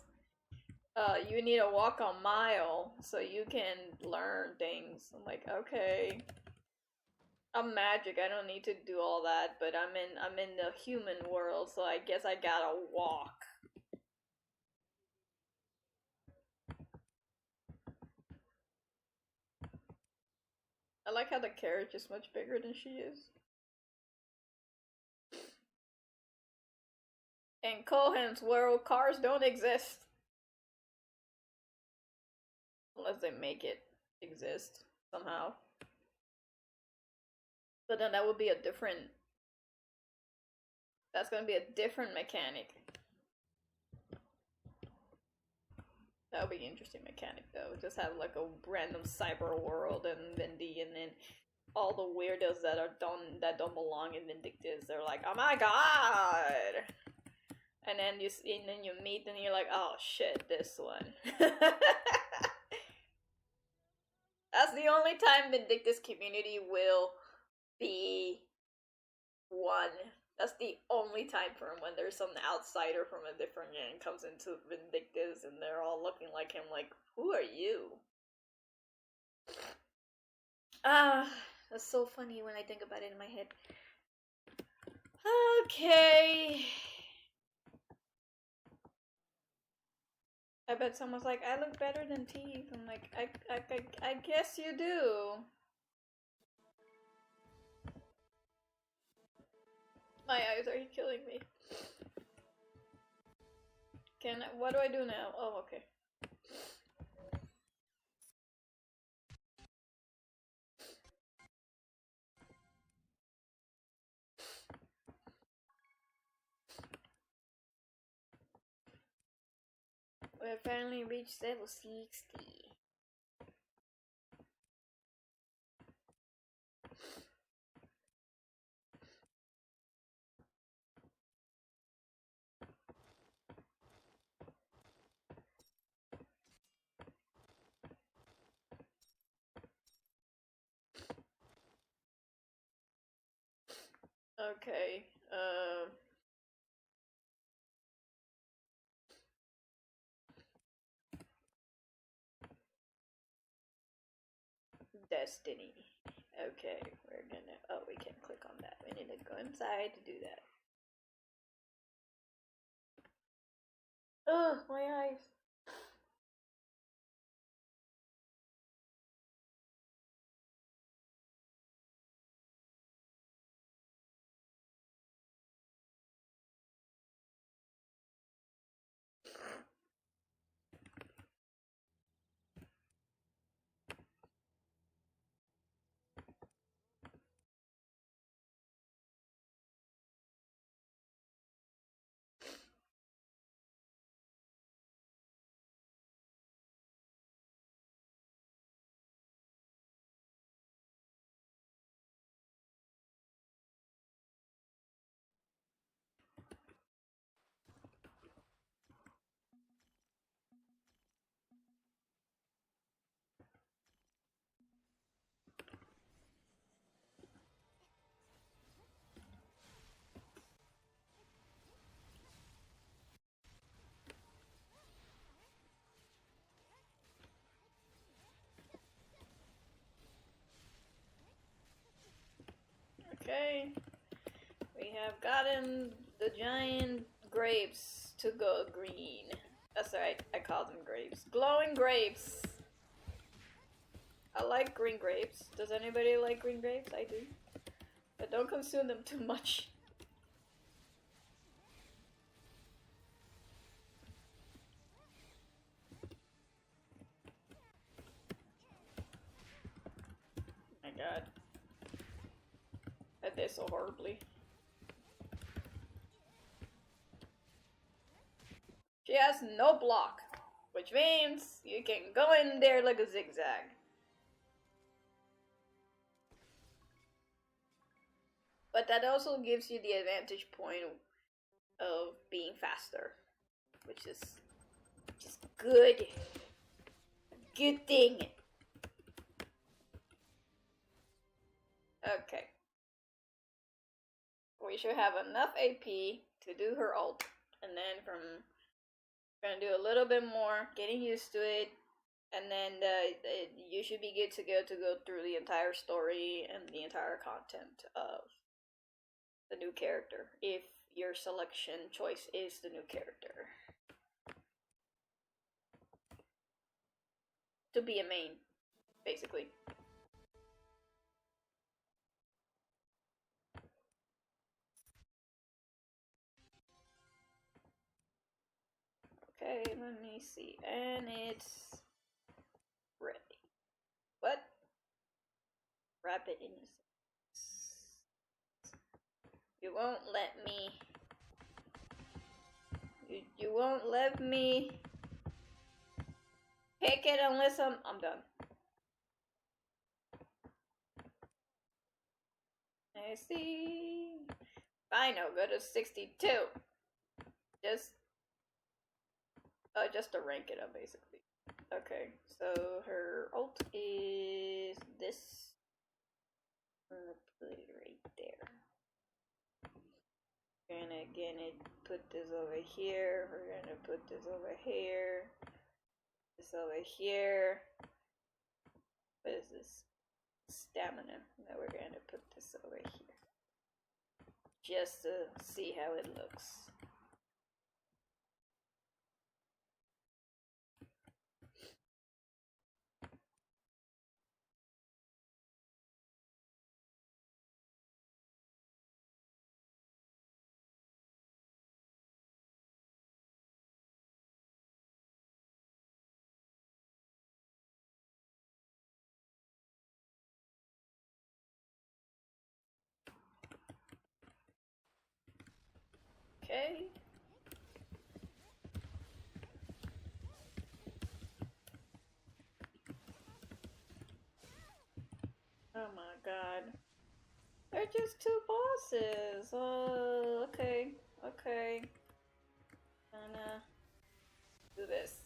you need to walk a mile so you can learn things. I'm like, okay. I'm magic, I don't need to do all that, but I'm in the human world, so I guess I gotta walk. I like how the carriage is much bigger than she is. In Cohen's world, cars don't exist. Unless they make it exist somehow. But then that would be a different... That's gonna be a different mechanic. That would be an interesting mechanic though. Just have like a random cyber world and Vindy, and then all the weirdos that don't belong in Vindictus, they're like, oh my god! And then you meet and you're like, oh shit, this one. That's the only time Vindictus community will be one. That's the only time for him, when there's some outsider from a different gang comes into Vindictus and they're all looking like him, like, who are you? That's so funny when I think about it in my head. Okay. I bet someone's like, I look better than teeth. I'm like, I guess you do. My eyes are killing me. What do I do now? Oh, okay. We have finally reached level 60. Okay. Destiny. Okay, we're gonna. Oh, we can click on that. We need to go inside to do that. Ugh, my eyes. Okay. We have gotten the giant grapes to go green. That's right, I call them grapes. Glowing grapes! I like green grapes. Does anybody like green grapes? I do. But don't consume them too much. My god. I did so horribly. She has no block, which means you can go in there like a zigzag. But that also gives you the advantage point of being faster, which is just good. Good thing. Okay. We should have enough AP to do her ult, and then we're gonna do a little bit more, getting used to it, and then you should be good to go through the entire story and the entire content of the new character, if your selection choice is the new character. To be a main, basically. Okay, let me see. And it's ready. What? Rapid innocence. You won't let me. You won't let me pick it unless I'm done. I see. Fine, I'll go to 62. Just to rank it up, basically. Okay, so her ult is this. I'm gonna put it right there. We're gonna put this over here. We're gonna put this over here. This over here. What is this? Stamina. Now we're gonna put this over here. Just to see how it looks. Okay. Oh my god. They're just two bosses. Okay. Okay. Gonna do this.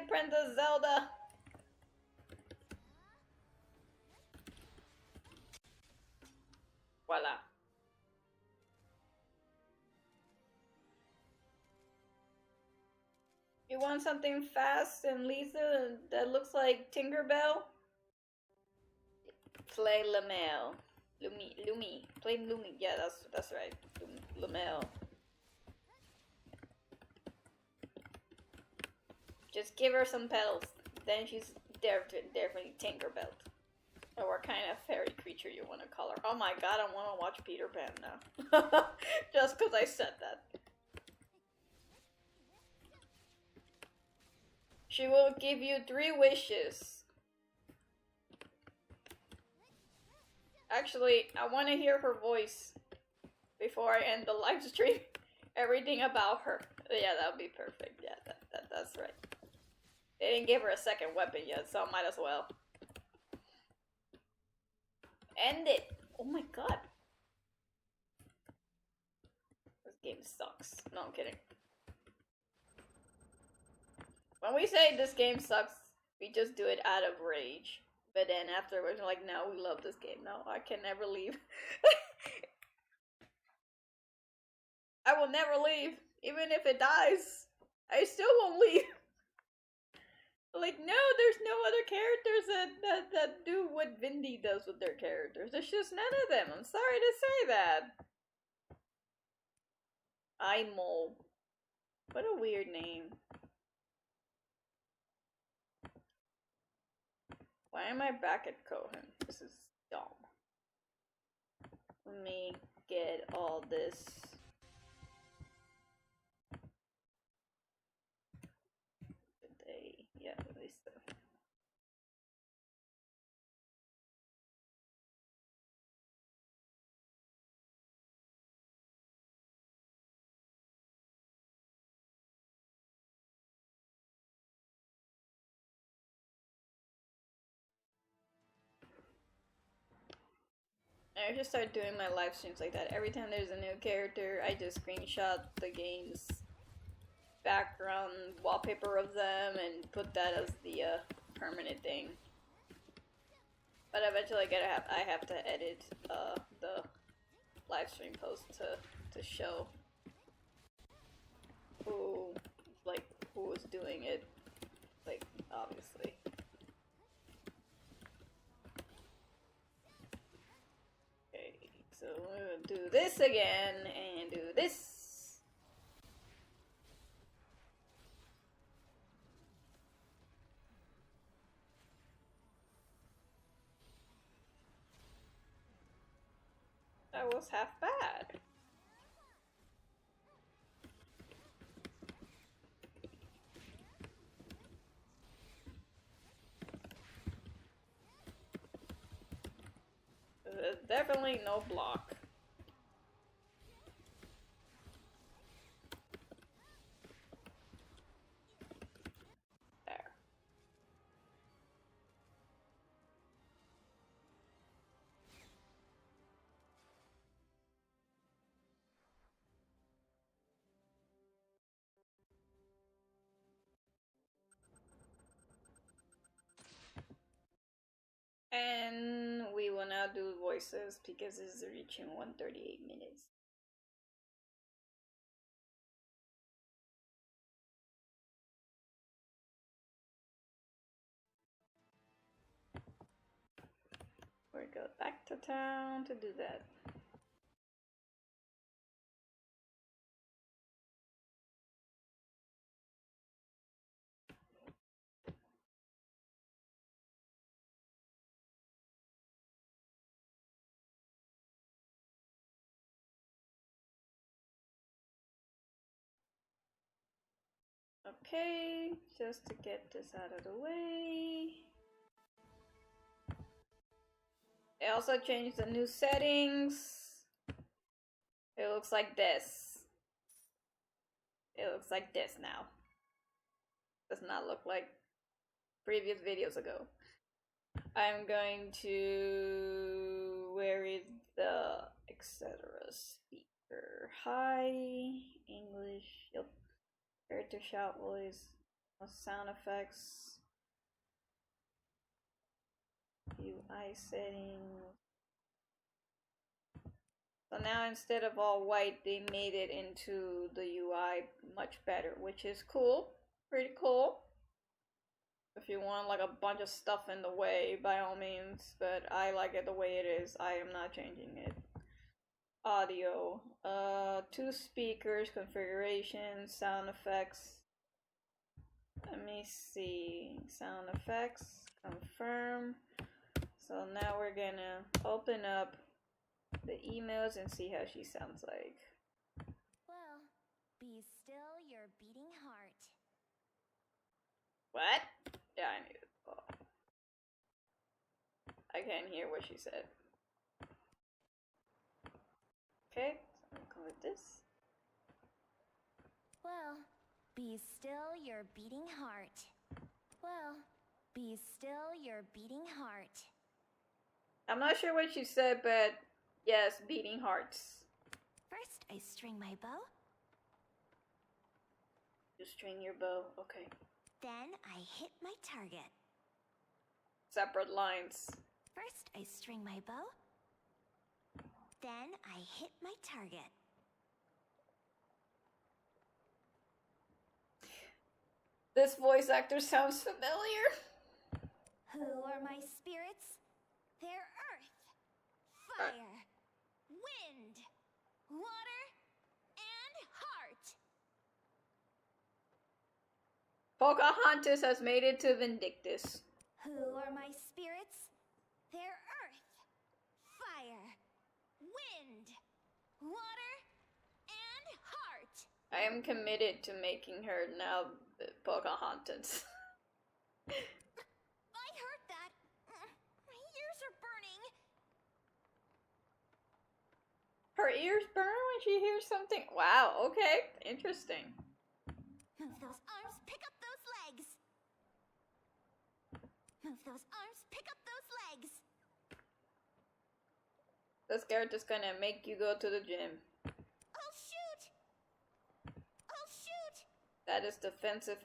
Princess Zelda! Voila. You want something fast and lethal that looks like Tinkerbell? Play Lumielle. Lumi. Play Lumi. Yeah, that's right. Lumielle. Just give her some petals. Then she's definitely Tinkerbell. Or what kind of fairy creature you want to call her. Oh my god, I want to watch Peter Pan now. Just because I said that. She will give you 3 wishes. Actually, I want to hear her voice before I end the live stream. Everything about her. Yeah, that would be perfect. Yeah, that's right. They didn't give her a second weapon yet, so I might as well. End it! Oh my god. This game sucks. No, I'm kidding. When we say this game sucks, we just do it out of rage. But then afterwards, we're like, no, we love this game. No, I can never leave. I will never leave. Even if it dies, I still won't leave. Like, no, there's no other characters that do what Vindy does with their characters. There's just none of them. I'm sorry to say that. Imol. What a weird name. Why am I back at Cohen? This is dumb. Let me get all this. Yeah, at least so. I just start doing my live streams like that. Every time there's a new character, I just screenshot the game's background wallpaper of them and put that as the permanent thing. But eventually I have to edit the live stream post to show who was doing it, like, obviously. So we're gonna do this again and do this. That was half bad. There's definitely no block. There. And we will now do voices because it's reaching 138 minutes. We go back to town to do that. Okay, just to get this out of the way. They also changed the new settings. It looks like this. It looks like this now. Does not look like previous videos ago. I'm going to... Where is the etc. speaker? Hi, English. Yep. Character shout voice. Sound effects. UI settings. So now instead of all white, they made it into the UI much better, which is cool. Pretty cool. If you want like a bunch of stuff in the way, by all means, but I like it the way it is. I am not changing it. Audio. 2 speakers, configuration, sound effects. Let me see. Sound effects, confirm. So now we're gonna open up the emails and see how she sounds like. Well, be still your beating heart. What? Yeah, I need it. Oh. I can't hear what she said. Okay, so I'm gonna go with this. Well, be still your beating heart. Well, be still your beating heart. I'm not sure what she said, but yes, beating hearts. First, I string my bow. You string your bow, okay. Then I hit my target. Separate lines. First, I string my bow. Then I hit my target. This voice actor sounds familiar. Who are my spirits? They're earth, fire, wind, water, and heart. Pocahontas has made it to Vindictus. Who are my spirits? They're earth, fire, wind, water, and heart. I am committed to making her now Pocahontas. I heard that. My ears are burning. Her ears burn when she hears something? Wow, okay, interesting. Move those arms, pick up those legs. Move those arms, pick up those legs. This character's gonna make you go to the gym. I'll shoot. I'll shoot. That is defensive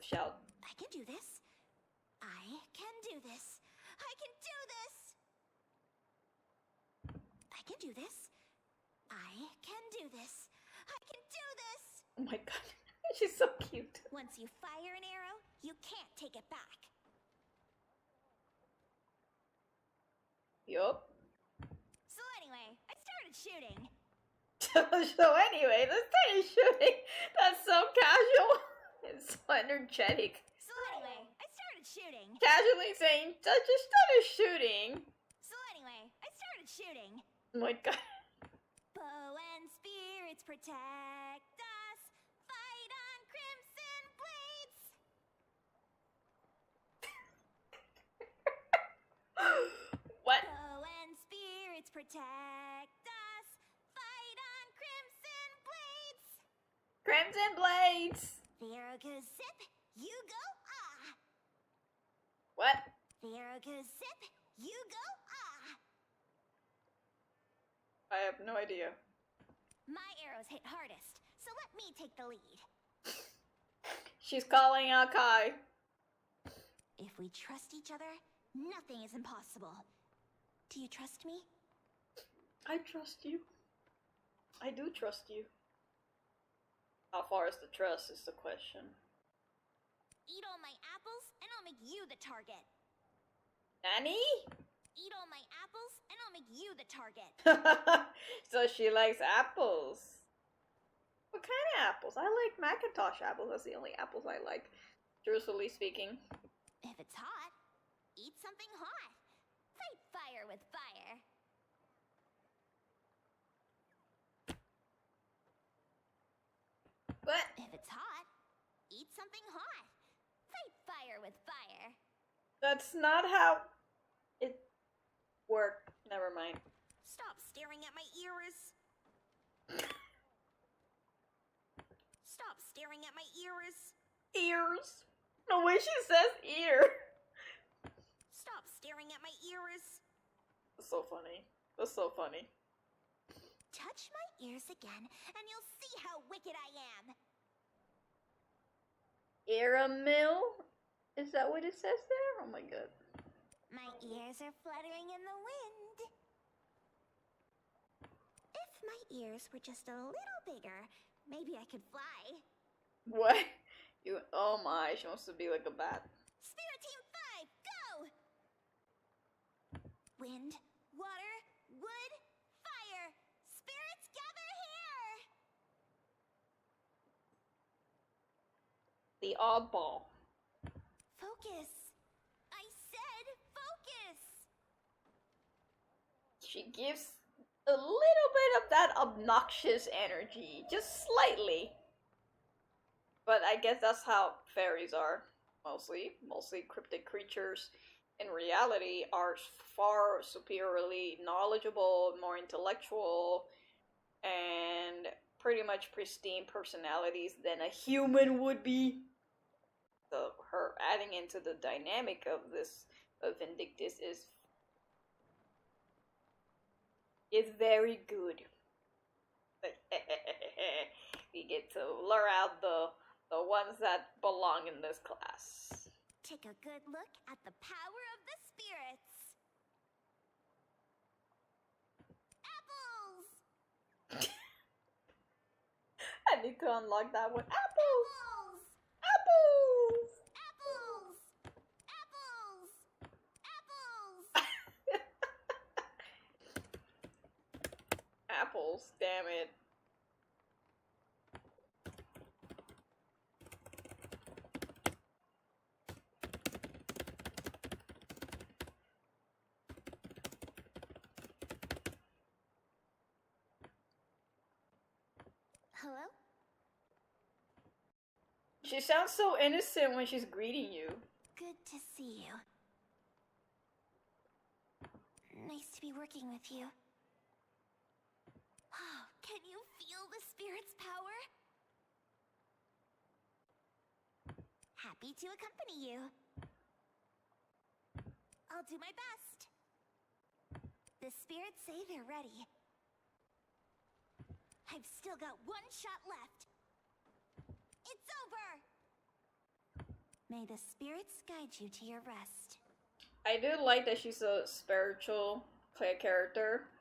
shout. I can do this. I can do this. I can do this. I can do this. I can do this. I can do this. Oh my god, she's so cute. Once you fire an arrow, you can't take it back. Yup. So anyway, I started shooting. So anyway, this thing is shooting. That's so casual. It's so energetic. So anyway, I started shooting. Casually saying, I just started shooting. So anyway, I started shooting. Oh my god. Bow and spirits protect us. Fight on crimson blades. What? Bow and spirits protect us. Fight on crimson blades. Crimson Blades! The arrow goes zip, you go ah. What? The arrow goes zip, you go ah. I have no idea. My arrows hit hardest, so let me take the lead. She's calling out Kai. If we trust each other, nothing is impossible. Do you trust me? I trust you. I do trust you. How far is the trust is the question. Eat all my apples, and I'll make you the target. Nanny? Eat all my apples, and I'll make you the target. So she likes apples. What kind of apples? I like Macintosh apples. That's the only apples I like, truthfully speaking. If it's hot, eat something hot. Fight fire with fire. What? If it's hot, eat something hot. Fight fire with fire. That's not how it worked. Never mind. Stop staring at my ears. Stop staring at my ears. Ears. The way she says ear. Stop staring at my ears. That's so funny. That's so funny. touch my ears again, and you'll see how wicked I am. Aramil? Is that what it says there? Oh my god. My ears are fluttering in the wind. If my ears were just a little bigger, maybe I could fly. What? You? Oh my, she wants to be like a bat. Spirit Team 5, go! Wind, water, wood, fire. Spirits gather here! The oddball. Focus. I said focus. She gives a little bit of that obnoxious energy, just slightly. But I guess that's how fairies are, mostly. Mostly cryptic creatures in reality are far superiorly knowledgeable, more intellectual, and pretty much pristine personalities than a human would be. So her adding into the dynamic of this of Vindictus is very good. We get to lure out the ones that belong in this class. Take a good look at the power of the spirits. Apples! I need to unlock that one. Apples! Apples! Apples! Apples! Apples! Apples! Apples, damn it. Hello? She sounds so innocent when she's greeting you. Good to see you. Nice to be working with you. Oh, can you feel the spirit's power? Happy to accompany you. I'll do my best. The spirits say they're ready. I've still got one shot left. It's over! May the spirits guide you to your rest. I do like that she's a spiritual character,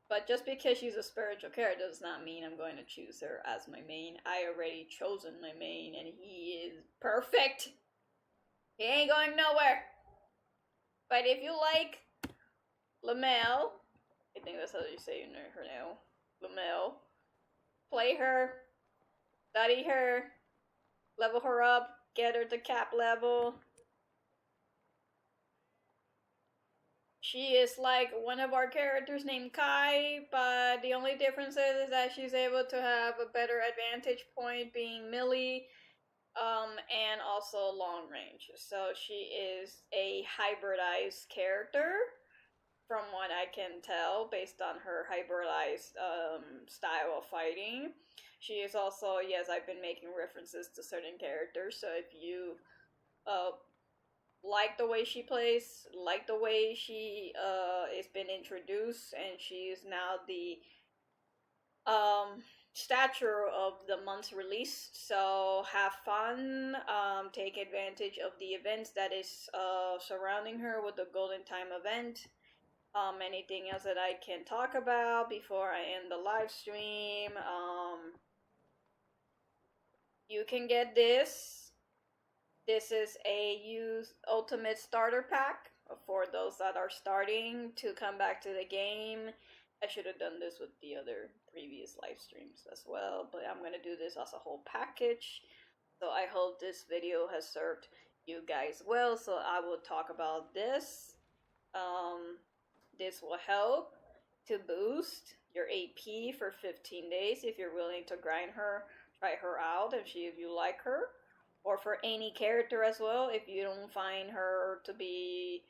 but just because she's a spiritual character does not mean I'm going to choose her as my main. I already chosen my main, and he is perfect. He ain't going nowhere. But if you like Lumielle, I think that's how you say her now, Lumielle, play her, study her, level her up, get her to cap level. She is like one of our characters named Kai, but the only difference is that she's able to have a better advantage point being melee, and also long range. So she is a hybridized character, from what I can tell, based on her hybridized style of fighting. She is also, yes, I've been making references to certain characters, so if you like the way she plays, like the way she is been introduced, and she is now the stature of the month's release, so have fun, take advantage of the events that is surrounding her with the Golden Time event. Anything else that I can talk about before I end the live stream? You can get this. This is a used ultimate starter pack for those that are starting to come back to the game. I should have done this with the other previous live streams as well, but I'm going to do this as a whole package. So I hope this video has served you guys well. So I will talk about this. This will help to boost your AP for 15 days if you're willing to grind her, try her out and see if you like her. Or for any character as well, if you don't find her to be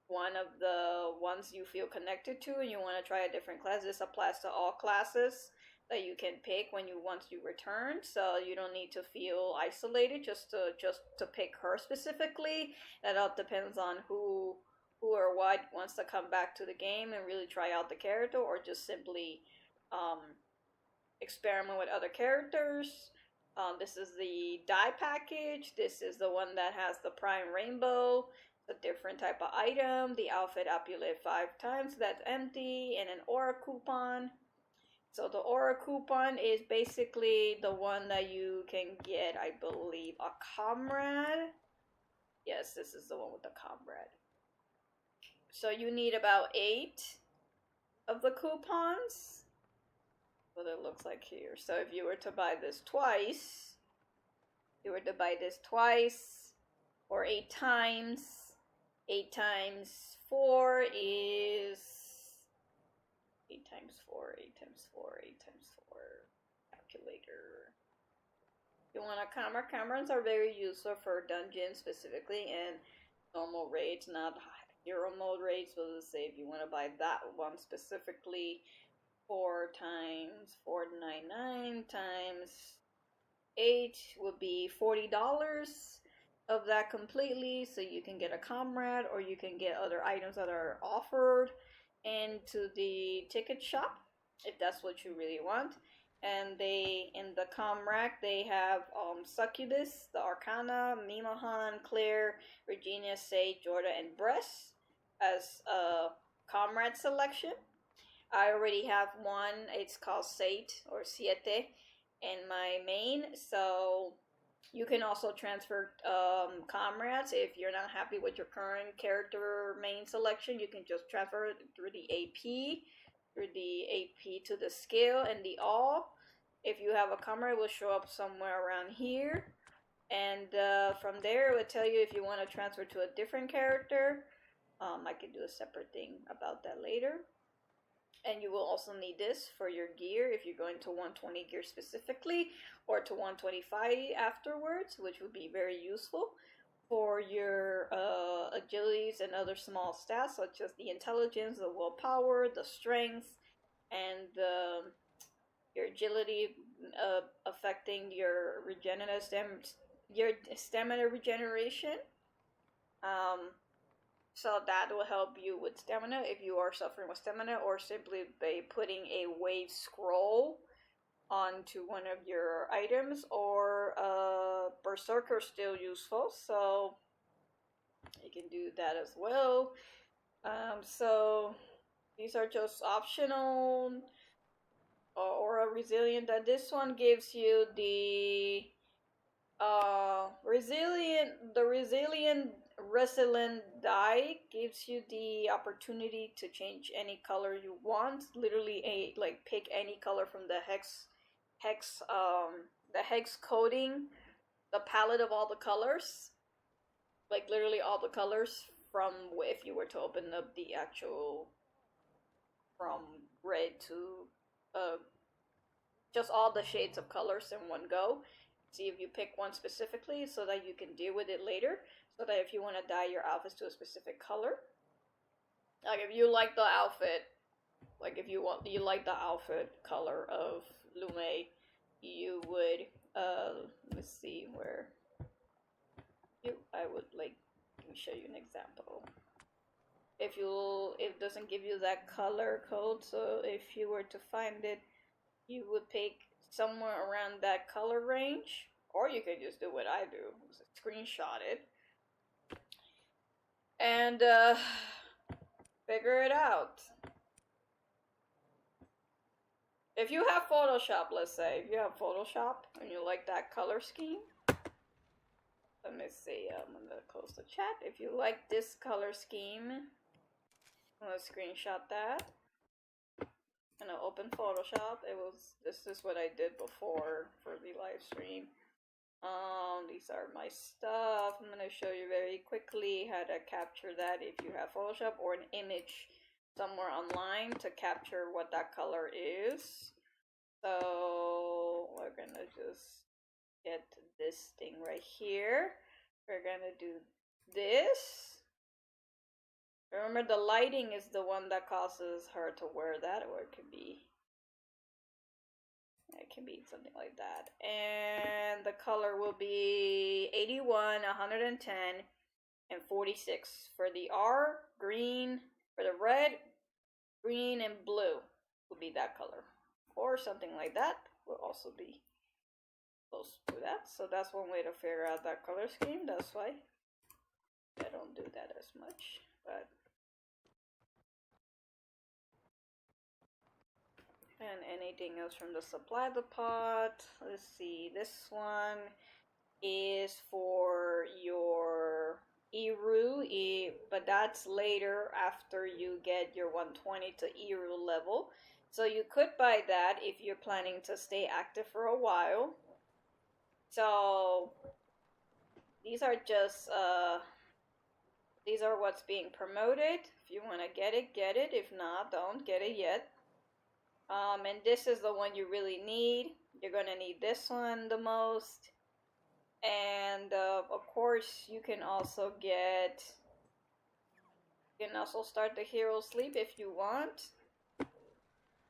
one of the ones you feel connected to and you want to try a different class, this applies to all classes that you can pick once you return, so you don't need to feel isolated just to pick her specifically. That all depends on who or what wants to come back to the game and really try out the character, or just simply experiment with other characters. This is the dye package. This is the one that has the prime rainbow, a different type of item. The outfit upulate 5 times, that's empty, and an aura coupon. So the aura coupon is basically the one that you can get, I believe, a comrade. Yes, this is the one with the comrade. So you need about 8 of the coupons. What it looks like here. So if you were to buy this twice, or 8 times, 8 times 4 is 8 times 4, 8 times 4, 8 times 4. Calculator. You want a camera? Cameras are very useful for dungeons specifically and normal raids, not hero mode raids. So let's say if you want to buy that one specifically, 4 times 499 times 8 would be $40 of that completely, so you can get a comrade or you can get other items that are offered into the ticket shop if that's what you really want. And they, in the comrack, they have Succubus, the Arcana, Mimahan, Claire, Regina, Sage, Jorda, and Bress as a comrade selection. I already have one, it's called Sate or Siete in my main, so you can also transfer comrades. If you're not happy with your current character main selection, you can just transfer it through the AP to the skill and the all. If you have a comrade, it will show up somewhere around here, and from there it will tell you if you want to transfer to a different character. I can do a separate thing about that later. And you will also need this for your gear if you're going to 120 gear specifically, or to 125 afterwards, which would be very useful for your agilities and other small stats such as the intelligence, the willpower, the strength, and your agility affecting your your stamina regeneration. So that will help you with stamina if you are suffering with stamina, or simply by putting a wave scroll onto one of your items, or Berserker is still useful, so you can do that as well. So these are just optional. Or a resilient, that this one gives you the resilient dye gives you the opportunity to change any color you want. Literally pick any color from the hex coding, the palette of all the colors. Like literally all the colors from, if you were to open up the actual, from red to just all the shades of colors in one go. See if you pick one specifically so that you can deal with it later. So that if you want to dye your outfits to a specific color, like if you like the outfit, like if you like the outfit color of Lumielle, you would let's see where I would like, let me show you an example. If it doesn't give you that color code, so if you were to find it, you would pick somewhere around that color range, or you could just do what I do, screenshot it and figure it out. If you have Photoshop, let's say, if you have Photoshop and you like that color scheme, let me see, I'm gonna close the chat. If you like this color scheme, I'm gonna screenshot that. I'm gonna open Photoshop. This is what I did before for the live stream. These are my stuff. I'm gonna show you very quickly how to capture that if you have Photoshop or an image somewhere online to capture what that color is. So we're gonna just get this thing right here. We're gonna do this. Remember, the lighting is the one that causes her to wear that, or it can be something like that. And the color will be 81, 110, and 46 for the R, green, for the red, green, and blue will be that color. or something like that will also be close to that. So that's one way to figure out that color scheme. That's why I don't do that as much, but and anything else from the supply depot. Let's see, this one is for your Eru, but that's later after you get your 120 to Eru level. So you could buy that if you're planning to stay active for a while. So these are just these are what's being promoted. If you want to get it, get it. If not, don't get it yet. And this is the one you really need. You're gonna need this one the most. And of course, you can also start the hero sleep if you want,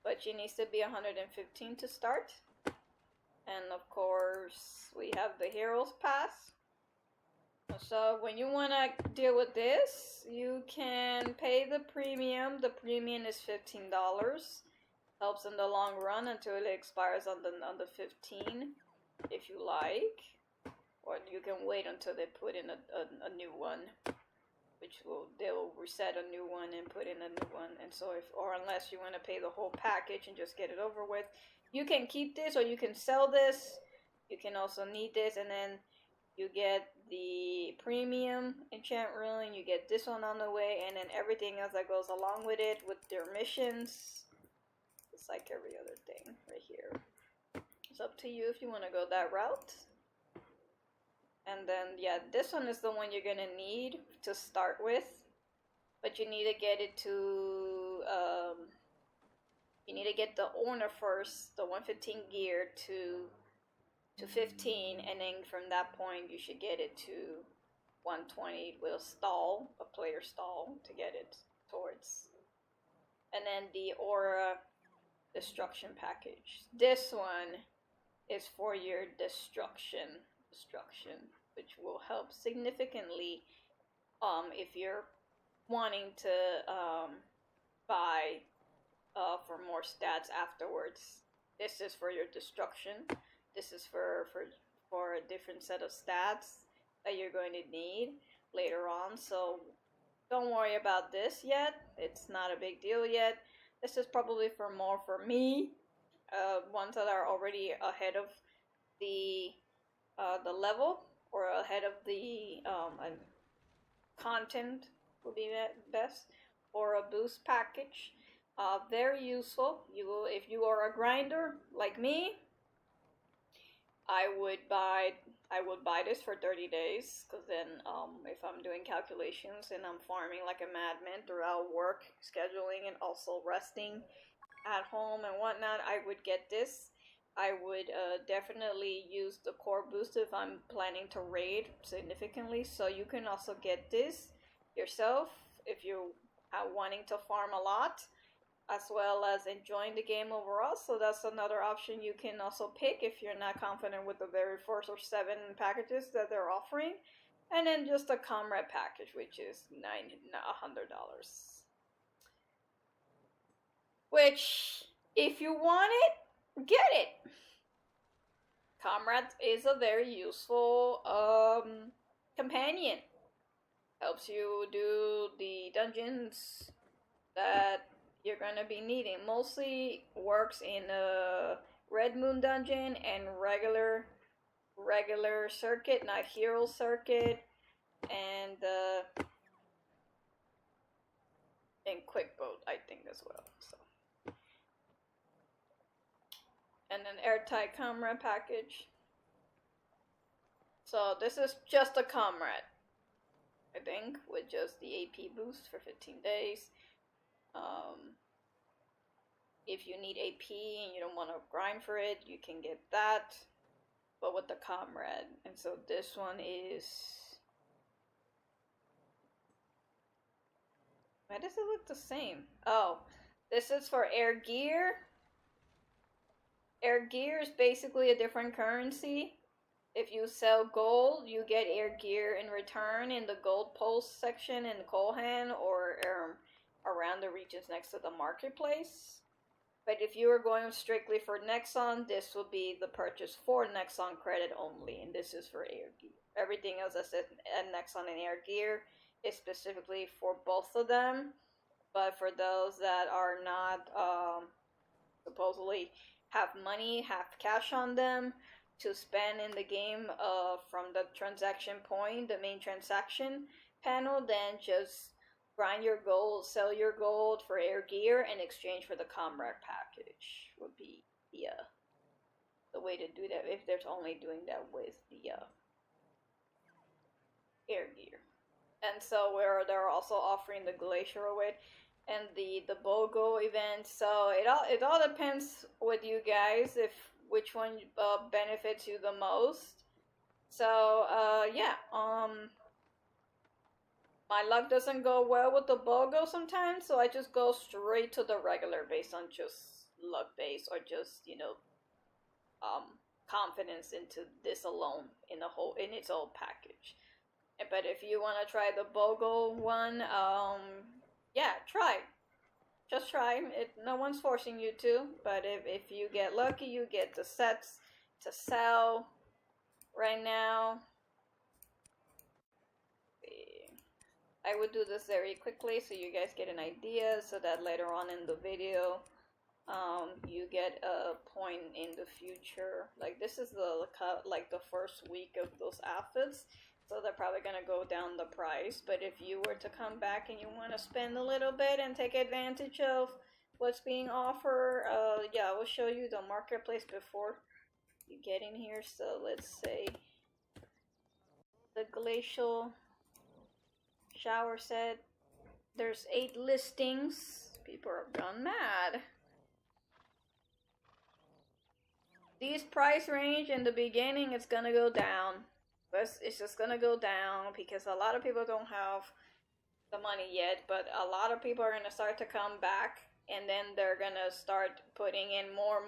but you need to be 115 to start. And of course, we have the heroes pass. So when you want to deal with this, you can pay the premium. The premium is $15. Helps in the long run until it expires on the 15, if you like. Or you can wait until they put in a new one, they'll reset a new one and put in a new one. And so unless you want to pay the whole package and just get it over with, you can keep this or you can sell this. You can also need this, and then you get the premium enchant rune, you get this one on the way, and then everything else that goes along with it with their missions. It's like every other thing right here. It's up to you if you want to go that route. And then, yeah, this one is the one you're gonna need to start with, but you need to get it to, you need to get the owner first, the 115 gear to 15, and then from that point you should get it to 120 with a player stall to get it towards. And then the aura destruction package. This one is for your destruction, which will help significantly if you're wanting to buy for more stats afterwards. This is for your destruction. This is for a different set of stats that you're going to need later on. So don't worry about this yet. It's not a big deal yet. This is probably for me, ones that are already ahead of the level, or ahead of the content would be best, or a boost package. Very useful. If you are a grinder like me, I would buy this for 30 days, because then if I'm doing calculations and I'm farming like a madman throughout work scheduling and also resting at home and whatnot, I would get this. I would definitely use the core boost if I'm planning to raid significantly. So you can also get this yourself if you are wanting to farm a lot, as well as enjoying the game overall. So that's another option you can also pick if you're not confident with the very first or 7 packages that they're offering. And then just a comrade package, which is $100. Which, if you want it, get it. Comrade is a very useful companion. Helps you do the dungeons that you're gonna be needing. Mostly works in a Red Moon dungeon and regular circuit, not hero circuit, and quick boat, I think, as well. So, and an airtight comrade package. So this is just a comrade, I think, with just the AP boost for 15 days. If you need AP and you don't want to grind for it, you can get that, but with the comrade. And so this one is... Why does it look the same? Oh, this is for air gear. Air gear is basically a different currency. If you sell gold, you get air gear in return in the gold post section in Colhan, or around the regions next to the marketplace. But if you are going strictly for Nexon, this will be the purchase for Nexon credit only, and this is for air gear. Everything else I said at Nexon and air gear is specifically for both of them. But for those that are not supposedly have money, have cash on them to spend in the game from the transaction point, the main transaction panel, then just grind your gold, sell your gold for air gear in exchange for the comrade package would be the way to do that if there's only doing that with the air gear. And so where they're also offering the glacier away and the BOGO event. So it all depends with you guys if which one benefits you the most. So yeah, my luck doesn't go well with the BOGO sometimes, so I just go straight to the regular based on just luck base or just, you know, confidence into this alone in its whole package. But if you want to try the BOGO one, yeah, try. Just try. No one's forcing you to, but if you get lucky, you get the sets to sell right now. I would do this very quickly so you guys get an idea so that later on in the video you get a point in the future. Like this is the first week of those outfits, so they're probably gonna go down the price. But if you were to come back and you want to spend a little bit and take advantage of what's being offered, yeah, I will show you the marketplace before you get in here. So let's say the glacial shower set, there's 8 listings. People have gone mad. These price range in the beginning, it's gonna go down. It's just gonna go down because a lot of people don't have the money yet, but a lot of people are gonna start to come back, and then they're gonna start putting in more,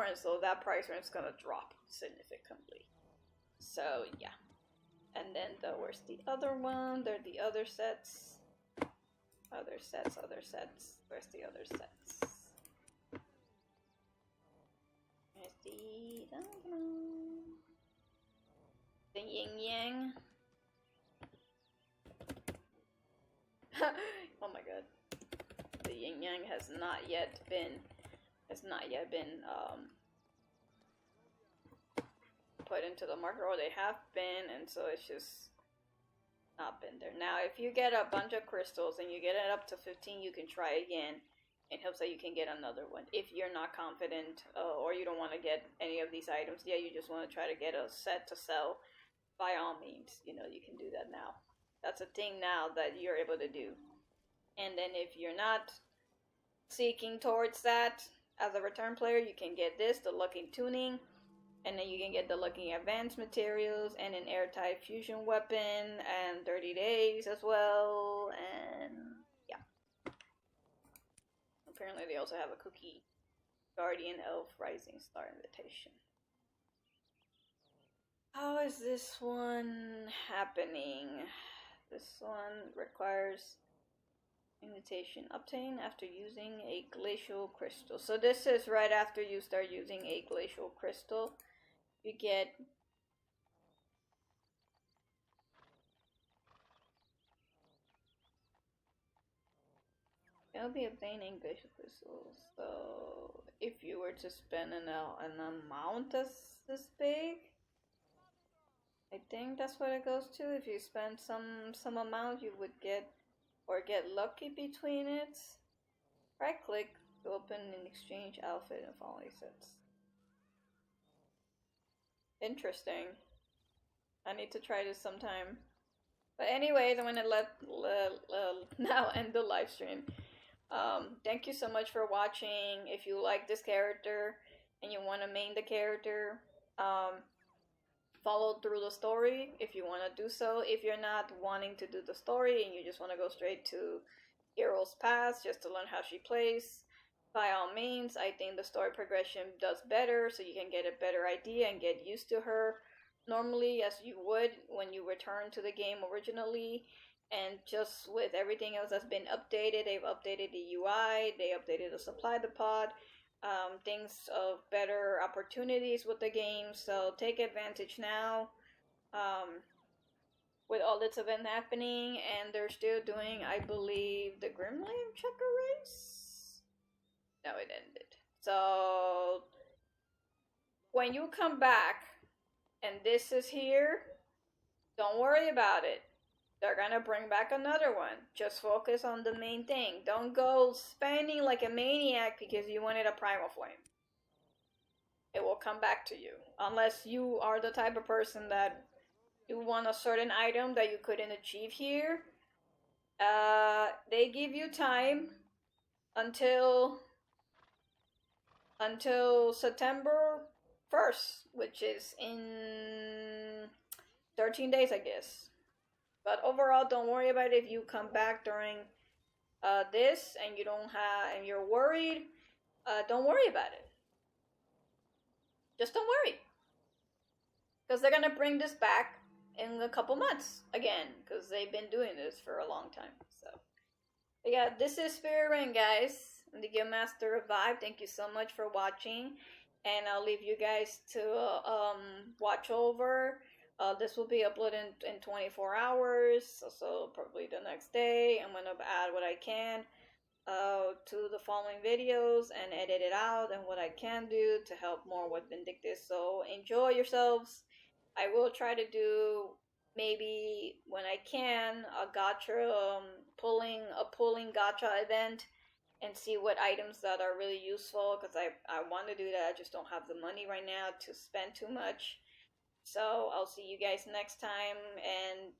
and so that price range is gonna drop significantly. So yeah. And then where's the other one? They're the other sets. Other sets. Where's the other sets? There's the yin yang. Oh my god. The yin yang has not yet been put into the market, or they have been, and so it's just not been there. Now if you get a bunch of crystals and you get it up to 15, you can try again in hopes that you can get another one. If you're not confident or you don't want to get any of these items, yeah, you just want to try to get a set to sell, by all means, you know, you can do that now. That's a thing now that you're able to do. And then if you're not seeking towards that as a return player, you can get this, the Lucky Tuning. And then you can get the Lucky Advanced Materials and an Airtight Fusion Weapon and 30 days as well. And yeah. Apparently they also have a Cookie Guardian Elf Rising Star Invitation. How is this one happening? This one requires invitation obtained after using a glacial crystal. So this is right after you start using a glacial crystal. You get it'll be obtaining glacial crystals. So if you were to spend an amount this big, I think that's what it goes to. If you spend some amount, you would get or get lucky between it. Right click to open an exchange outfit and following sets. Interesting. I need to try this sometime. But anyways, I'm gonna now end the live stream. Thank you so much for watching. If you like this character and you want to main the character, follow through the story if you want to do so. If you're not wanting to do the story and you just want to go straight to Hero's Past just to learn how she plays, by all means, I think the story progression does better, so you can get a better idea and get used to her normally as you would when you return to the game originally. And just with everything else that's been updated, they've updated the UI, they updated the supply the pod. things of better opportunities with the game. So take advantage now. With all this event happening, and they're still doing, I believe, the Gremlin checker race. No, it ended. So when you come back and this is here, don't worry about it. They're gonna bring back another one. Just focus on the main thing. Don't go spending like a maniac because you wanted a Primal Flame. It will come back to you. Unless you are the type of person that you want a certain item that you couldn't achieve here. They give you time until September 1st, which is in 13 days, I guess. But overall, don't worry about it if you come back during this and you don't have and you're worried. Don't worry about it. Just don't worry, because they're gonna bring this back in a couple months again, because they've been doing this for a long time. So, but yeah, this is Spirit Rain, guys. I'm the Guild Master of Vibe. Thank you so much for watching, and I'll leave you guys to watch over. This will be uploaded in 24 hours, so probably the next day. I'm gonna add what I can to the following videos and edit it out and what I can do to help more with Vindictus. So enjoy yourselves. I will try to do, maybe when I can, a gacha, pulling gacha event and see what items that are really useful, because I want to do that. I just don't have the money right now to spend too much. So I'll see you guys next time, and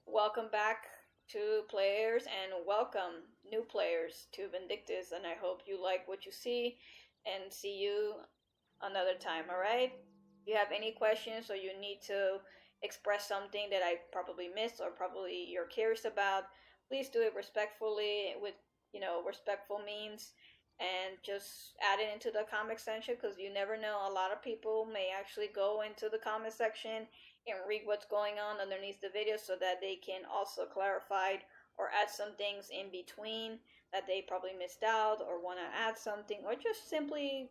welcome back to players, and welcome new players to Vindictus, and I hope you like what you see, and see you another time. Alright? If you have any questions or you need to express something that I probably missed or probably you're curious about, please do it respectfully, with respectful means, and just add it into the comment section, because you never know, a lot of people may actually go into the comment section and read what's going on underneath the video, so that they can also clarify or add some things in between that they probably missed out or want to add something, or just simply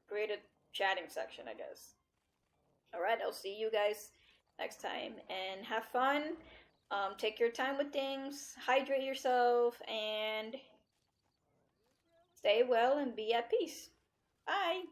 create a chatting section, I guess. Alright, I'll see you guys next time, and have fun. Take your time with things, hydrate yourself, and stay well and be at peace. Bye!